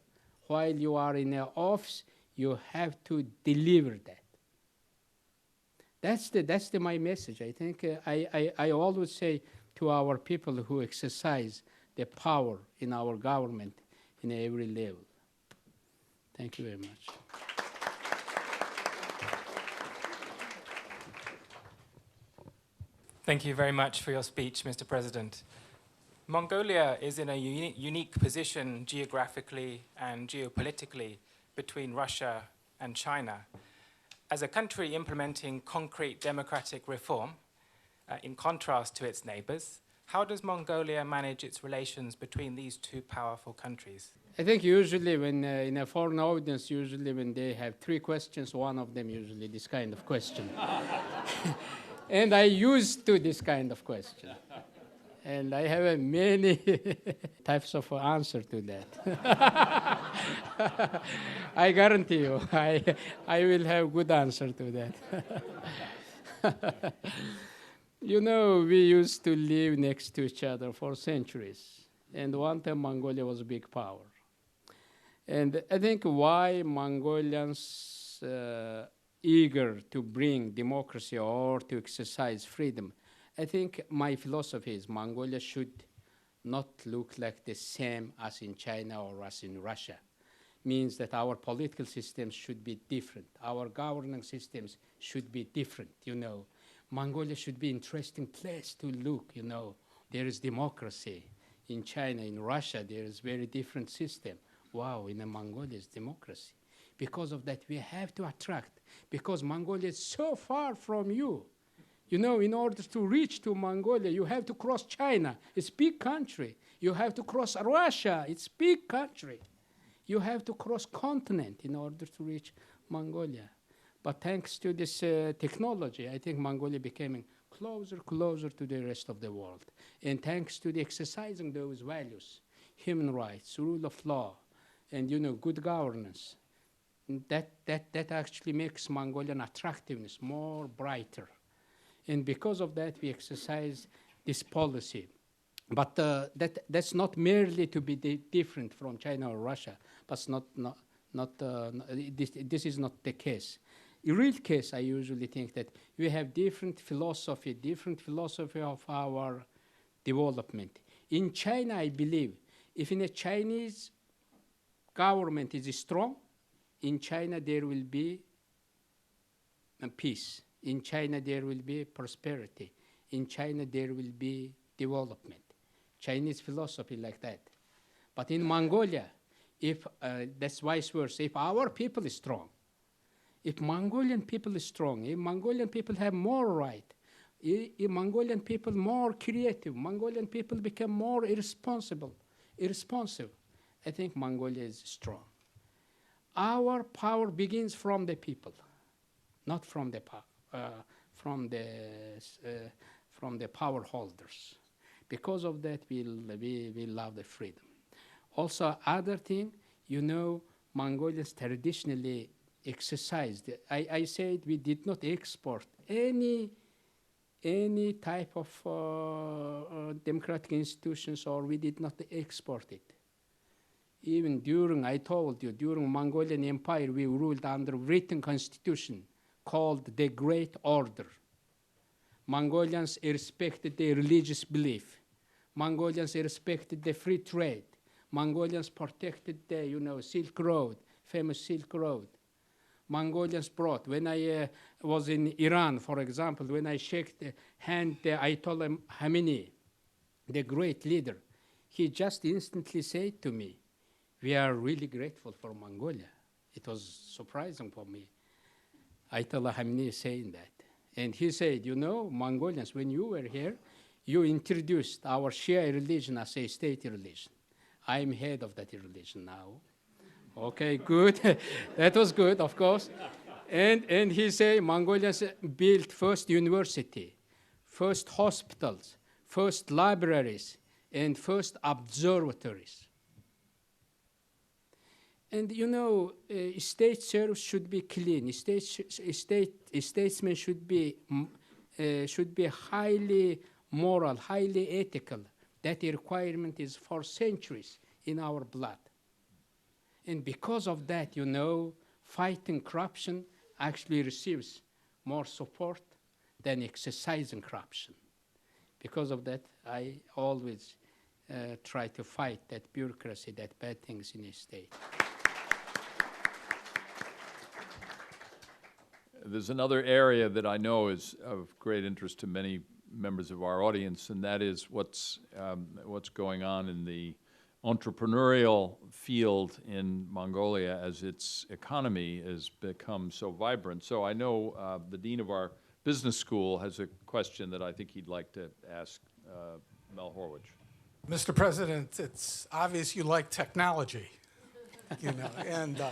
While you are in the office, you have to deliver that. That's my message. I think I always say to our people who exercise the power in our government in every level. Thank you very much. Thank you very much for your speech, Mr. President. Mongolia is in a unique position geographically and geopolitically between Russia and China. As a country implementing concrete democratic reform, in contrast to its neighbors, how does Mongolia manage its relations between these two powerful countries? I think usually when in a foreign audience, usually when they have 3 questions, one of them usually this kind of question. And I used to this kind of question. And I have many types of answer to that. I guarantee you, I will have good answer to that. We used to live next to each other for centuries. And one time Mongolia was a big power. And I think why Mongolians eager to bring democracy or to exercise freedom, I think my philosophy is Mongolia should not look like the same as in China or as in Russia. Means that our political systems should be different. Our governance systems should be different, Mongolia should be an interesting place to look, There is democracy. In China, in Russia, there is very different system. Wow, in Mongolia is democracy. Because of that, we have to attract, because Mongolia is so far from you. In order to reach to Mongolia, you have to cross China. It's a big country. You have to cross Russia. It's a big country. You have to cross continent in order to reach Mongolia. But thanks to this technology, I think Mongolia became closer to the rest of the world. And thanks to the exercising those values, human rights, rule of law, and good governance, that actually makes Mongolian attractiveness more brighter. And because of that, we exercise this policy. But that's not merely to be different from China or Russia, but this is not the case. In real case, I usually think that we have different philosophy of our development. In China, I believe, if in a Chinese government is strong, in China there will be peace. In China there will be prosperity. In China there will be development. Chinese philosophy like that. But in Mongolia, if that's vice versa, if our people is strong, if Mongolian people is strong, if Mongolian people have more right, if Mongolian people more creative, Mongolian people become more irresponsive, I think Mongolia is strong. Our power begins from the people, not from the power holders. Because of that, we love the freedom. Also, other thing, Mongolians traditionally exercised. I said we did not export any type of democratic institutions, or we did not export it. Even I told you, during Mongolian Empire, we ruled under written constitution called the Great Order. Mongolians respected their religious belief. Mongolians respected the free trade. Mongolians protected the, Silk Road, famous Silk Road. Mongolians brought, when I was in Iran, for example, when I shook the hand the Ayatollah Khamenei, the great leader, he just instantly said to me, "We are really grateful for Mongolia." It was surprising for me, Ayatollah Khamenei saying that. And he said, Mongolians, when you were here, you introduced our Shia religion as a state religion. I'm head of that religion now. Okay, good. That was good, of course. And he said Mongolians built first university, first hospitals, first libraries, and first observatories. And state service should be clean. Statesmen should be highly moral, highly ethical. That requirement is for centuries in our blood. And because of that, fighting corruption actually receives more support than exercising corruption. Because of that, I always try to fight that bureaucracy, that bad things in a state. There's another area that I know is of great interest to many members of our audience, and that is what's going on in the entrepreneurial field in Mongolia as its economy has become so vibrant. So I know the dean of our business school has a question that I think he'd like to ask Mel Horwich. Mr. President, it's obvious you like technology, and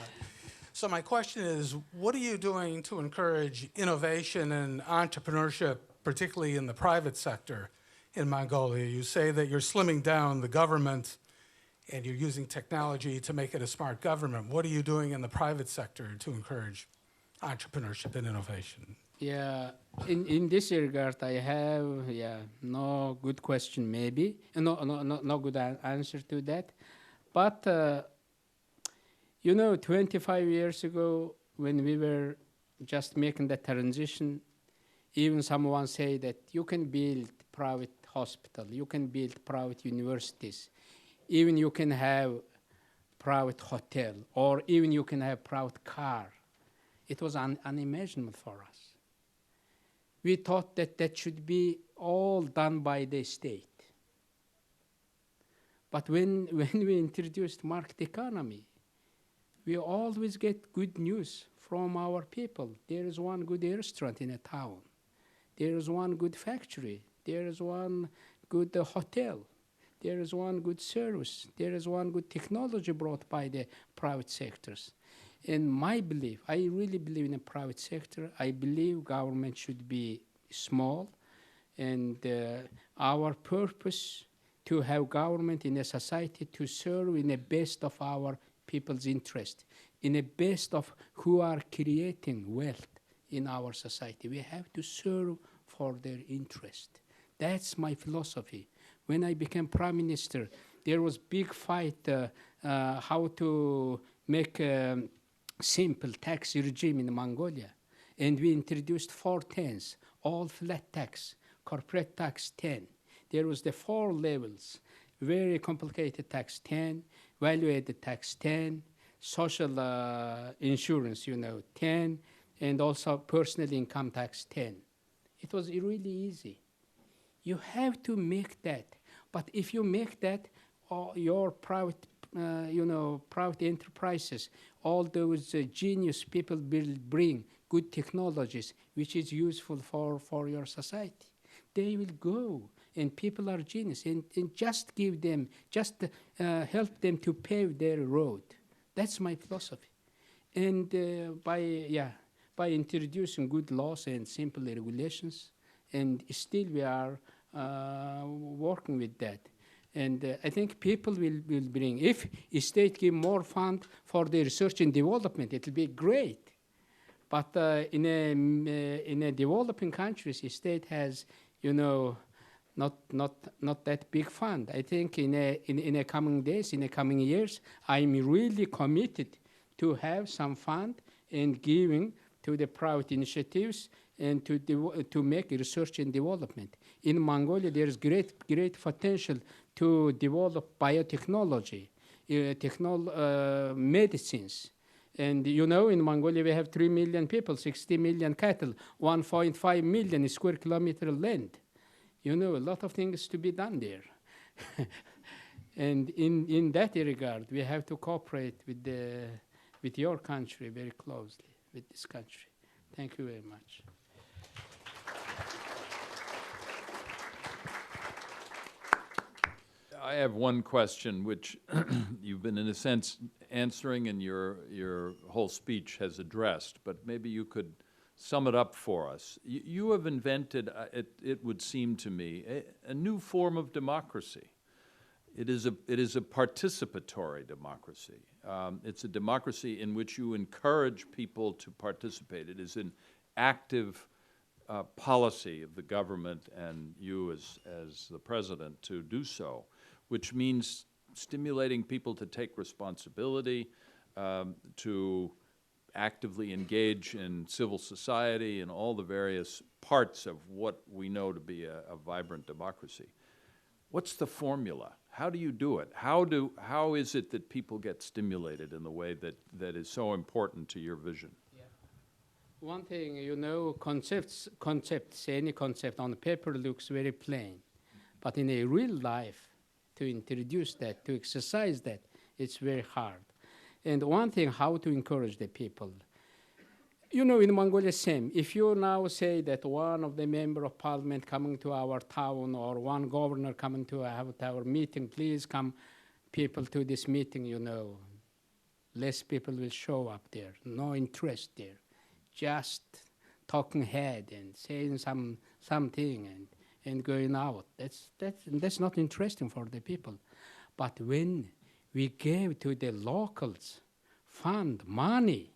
so my question is, what are you doing to encourage innovation and entrepreneurship, particularly in the private sector in Mongolia? You say that you're slimming down the government and you're using technology to make it a smart government. What are you doing in the private sector to encourage entrepreneurship and innovation? Yeah, in this regard, I have no good question, maybe no good answer to that. But 25 years ago, when we were just making the transition, even someone say that you can build private hospital, you can build private universities, even you can have private hotel, or even you can have private car. It was unimaginable for us. We thought that should be all done by the state. But when we introduced market economy, we always get good news from our people. There is one good restaurant in a town. There is one good factory. There is one good hotel. There is one good service. There is one good technology brought by the private sectors. In my belief, I really believe in the private sector. I believe government should be small, and our purpose to have government in a society to serve in the best of our people's interest, in the best of who are creating wealth in our society. We have to serve for their interest. That's my philosophy. When I became prime minister, there was big fight how to make a simple tax regime in Mongolia. And we introduced 4 10s, all flat tax, corporate tax 10. There was the 4 levels, very complicated tax 10, value-added tax 10, social insurance, 10, and also personal income tax 10. It was really easy. You have to make that. But if you make that your private, private enterprises, all those genius people will bring good technologies, which is useful for your society. They will go, and people are genius, and just give them, help them to pave their road. That's my philosophy. And by introducing good laws and simple regulations, and still we are working with that. And I think people will bring, if a state give more fund for the research and development, it will be great. But in a developing countries, a state has, not that big fund. I think in a coming days, in the coming years, I'm really committed to have some fund and giving to the private initiatives and to make research and development. In Mongolia, there is great potential to develop biotechnology, medicines. And in Mongolia, we have 3 million people, 60 million cattle, 1.5 million square kilometer land. A lot of things to be done there. And in that regard, we have to cooperate with your country very closely, with this country. Thank you very much. I have one question, which you've been, in a sense, answering, and your whole speech has addressed, but maybe you could sum it up for us. You have invented, it would seem to me, a new form of democracy. It is a participatory democracy. It's a democracy in which you encourage people to participate. It is an active policy of the government and you as the president to do so, which means stimulating people to take responsibility, to actively engage in civil society and all the various parts of what we know to be a vibrant democracy. What's the formula? How do you do it? How is it that people get stimulated in the way that is so important to your vision? Yeah. One thing, concepts, any concept on paper looks very plain, but in a real life, to introduce that, to exercise that, it's very hard. And one thing, how to encourage the people. In Mongolia, same. If you now say that one of the member of parliament coming to our town or one governor coming to our meeting, please come people to this meeting, less people will show up there, no interest there. Just talking head and saying something and going out. That's not interesting for the people. But when we gave to the locals fund money,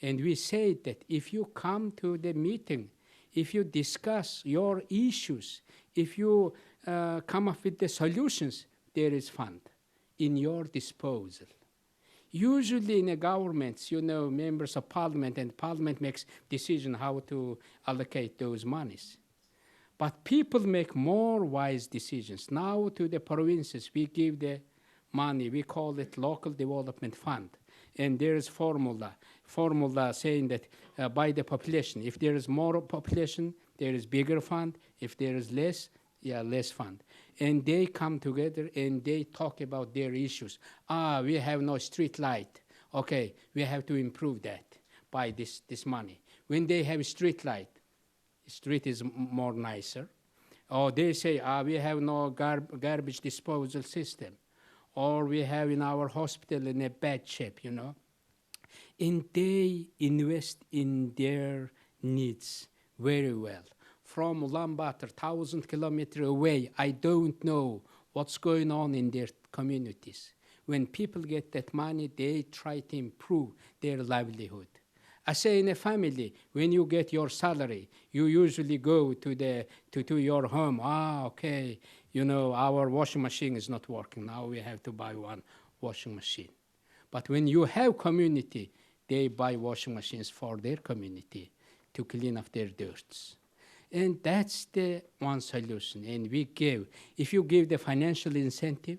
and we say that if you come to the meeting, if you discuss your issues, if you come up with the solutions, there is fund in your disposal. Usually in the governments, members of parliament, and parliament makes decision how to allocate those monies. But people make more wise decisions. Now to the provinces, we give the money. We call it local development fund. And there is formula saying that by the population. If there is more population, there is bigger fund. If there is less, less fund. And they come together and they talk about their issues. We have no street light. Okay, we have to improve that by this money. When they have street light, street is more nicer. Or they say, we have no garbage disposal system. Or we have in our hospital in a bad shape, And they invest in their needs very well. From Ulaanbaatar, 1,000 kilometers away, I don't know what's going on in their communities. When people get that money, they try to improve their livelihood. I say in a family, when you get your salary, you usually go to your home. Okay, our washing machine is not working. Now we have to buy one washing machine. But when you have community, they buy washing machines for their community to clean up their dirts. And that's the one solution. And we give. If you give the financial incentive,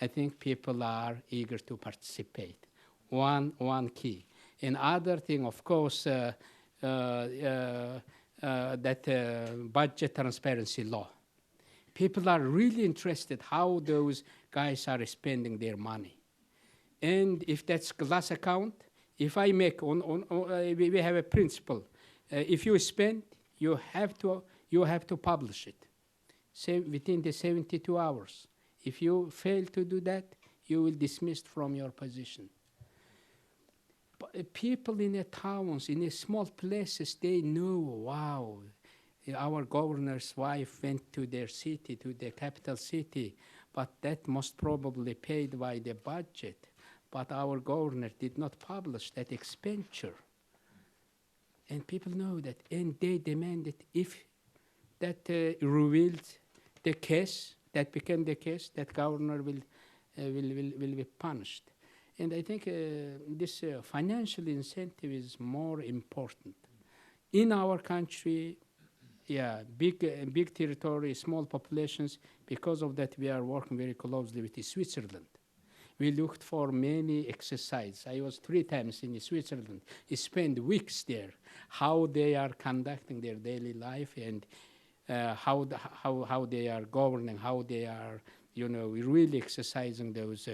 I think people are eager to participate. One key. Another thing, of course, that budget transparency law. People are really interested how those guys are spending their money. And if that's glass account, if I make we have a principle. If you spend, you have to publish it. Say within the 72 hours. If you fail to do that, you will be dismissed from your position. But people in the towns, in the small places, they know, wow, our governor's wife went to their city, to the capital city, but that most probably paid by the budget. But our governor did not publish that expenditure. And people know that, and they demanded if that revealed the case, that became the case, that governor will be punished. And I think this financial incentive is more important. In our country, yeah, big territory, small populations, because of that we are working very closely with Switzerland. We looked for many exercises. I was 3 times in Switzerland. I spent weeks there, how they are conducting their daily life and how they are governing, how they are, really exercising those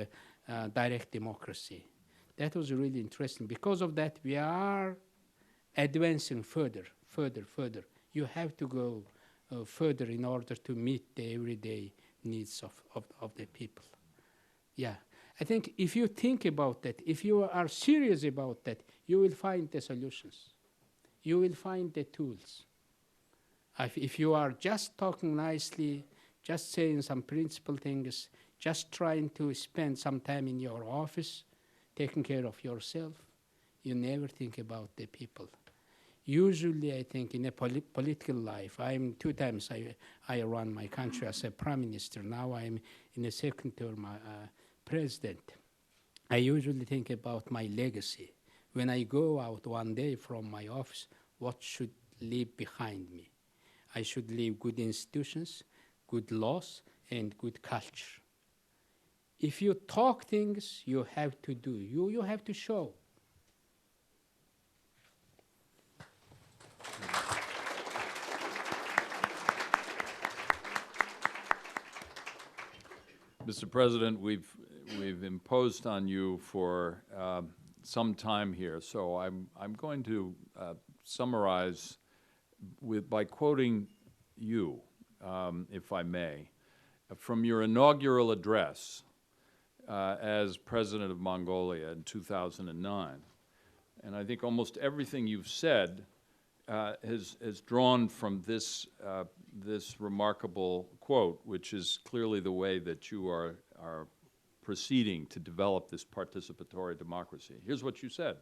direct democracy. That was really interesting. Because of that, we are advancing further. You have to go further in order to meet the everyday needs of the people. Yeah. I think if you think about that, if you are serious about that, you will find the solutions. You will find the tools. If you are just talking nicely, just saying some principled things, just trying to spend some time in your office, taking care of yourself, you never think about the people. Usually, I think in a political life, I'm 2 times I run my country as a prime minister. Now I'm in a second term president. I usually think about my legacy. When I go out one day from my office, what should leave behind me? I should leave good institutions, good laws, and good culture. If you talk things, you have to do. You have to show. Mr. President, we've imposed on you for some time here, so I'm going to summarize by quoting you, if I may, from your inaugural address as President of Mongolia in 2009. And I think almost everything you've said has drawn from this remarkable quote, which is clearly the way that you are proceeding to develop this participatory democracy. Here's what you said.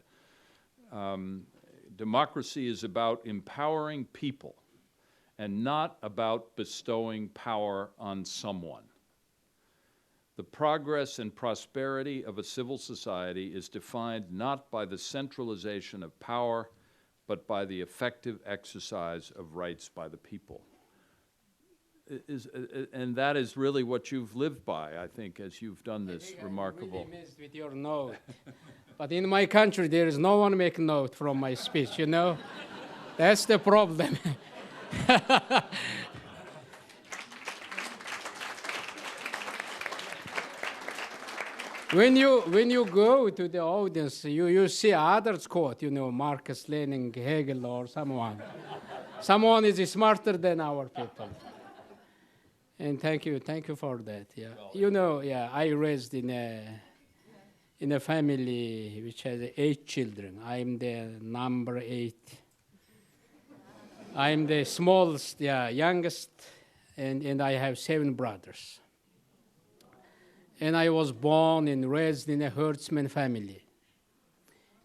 Democracy is about empowering people and not about bestowing power on someone. The progress and prosperity of a civil society is defined not by the centralization of power, but by the effective exercise of rights by the people. And that is really what you've lived by, I think, as you've done this remarkable. I really missed with your note. But in my country, there is no one making note from my speech, That's the problem. When you go to the audience, you see others quote, Marcus, Lenin, Hegel, or someone. Someone is smarter than our people. And thank you for that. Yeah, I raised in a family which has 8 children. I'm the number 8. I'm the smallest, youngest, and I have 7 brothers. And I was born and raised in a herdsman family.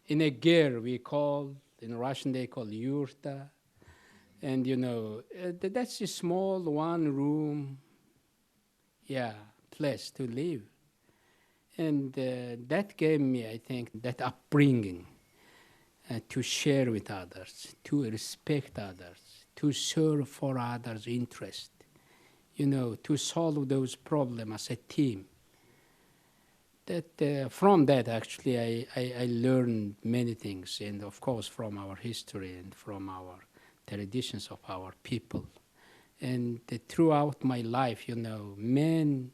In a ger, in Russian they call yurta. And, that's a small 1-room, place to live. And that gave me, I think, that upbringing to share with others, to respect others, to serve for others' interest, to solve those problems as a team. From that, actually, I learned many things, and of course from our history and from our traditions of our people. And throughout my life, man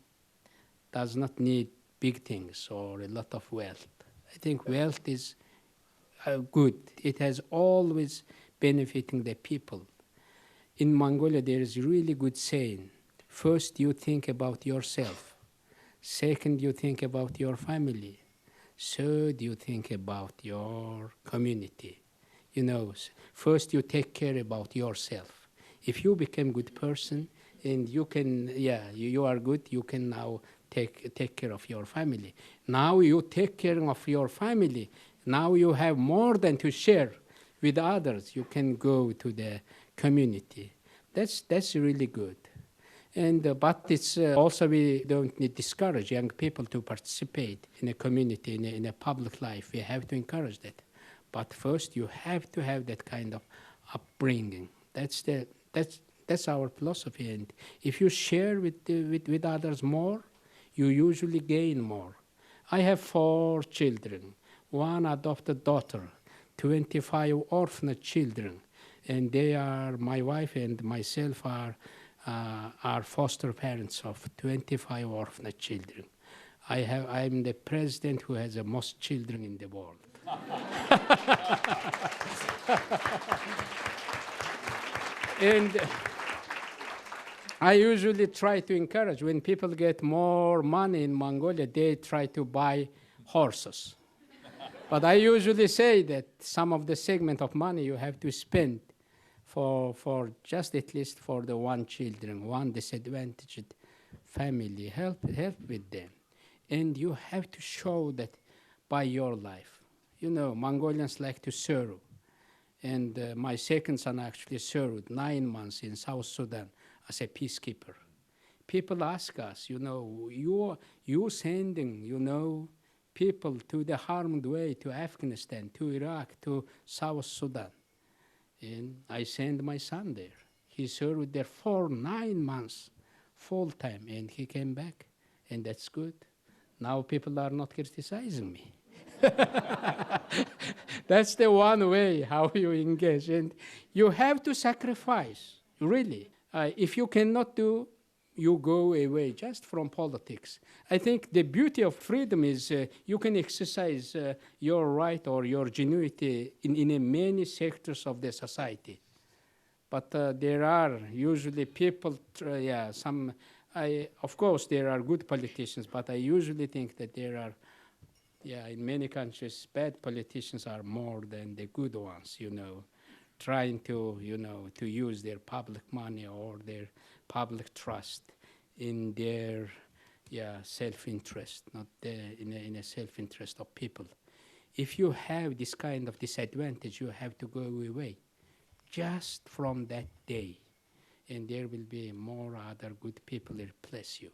does not need big things or a lot of wealth. I think wealth is good. It has always benefiting the people. In Mongolia, there is really good saying. First, you think about yourself. Second, you think about your family. Third, you think about your community. First you take care about yourself. If you become good person and you can, you are good, you can now take care of your family. Now you take care of your family. Now you have more than to share with others. You can go to the community. That's really good. And but it's also we don't need discourage young people to participate in a community, in a public life. We have to encourage that. But first, you have to have that kind of upbringing. That's our philosophy. And if you share with others more, you usually gain more. I have 4 children, 1 adopted daughter, 25 orphaned children, and my wife and myself are foster parents of 25 orphaned children. I'm the president who has the most children in the world. And I usually try to encourage, when people get more money in Mongolia, they try to buy horses. But I usually say that some of the segment of money you have to spend for just at least for the 1 children, 1 disadvantaged family, help with them. And you have to show that by your life. Mongolians like to serve. And my second son actually served 9 months in South Sudan as a peacekeeper. People ask us, you sending, people to the harmed way, to Afghanistan, to Iraq, to South Sudan. And I sent my son there. He served there for 9 months, full time, and he came back, and that's good. Now people are not criticizing me. That's the one way how you engage. And you have to sacrifice, really. If you cannot do, you go away just from politics. I think the beauty of freedom is you can exercise your right or your genuity in many sectors of the society. But there are usually people, of course there are good politicians, but I usually think that there are, in many countries, bad politicians are more than the good ones, trying to, to use their public money or their public trust in their, self-interest, not in a self-interest of people. If you have this kind of disadvantage, you have to go away just from that day, and there will be more other good people replace you.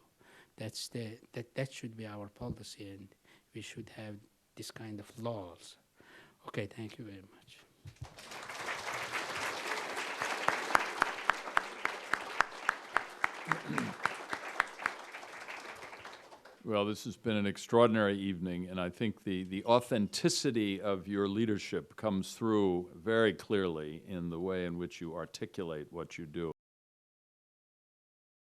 That should be our policy, and we should have this kind of laws. Okay, thank you very much. Well, this has been an extraordinary evening, and I think the authenticity of your leadership comes through very clearly in the way in which you articulate what you do.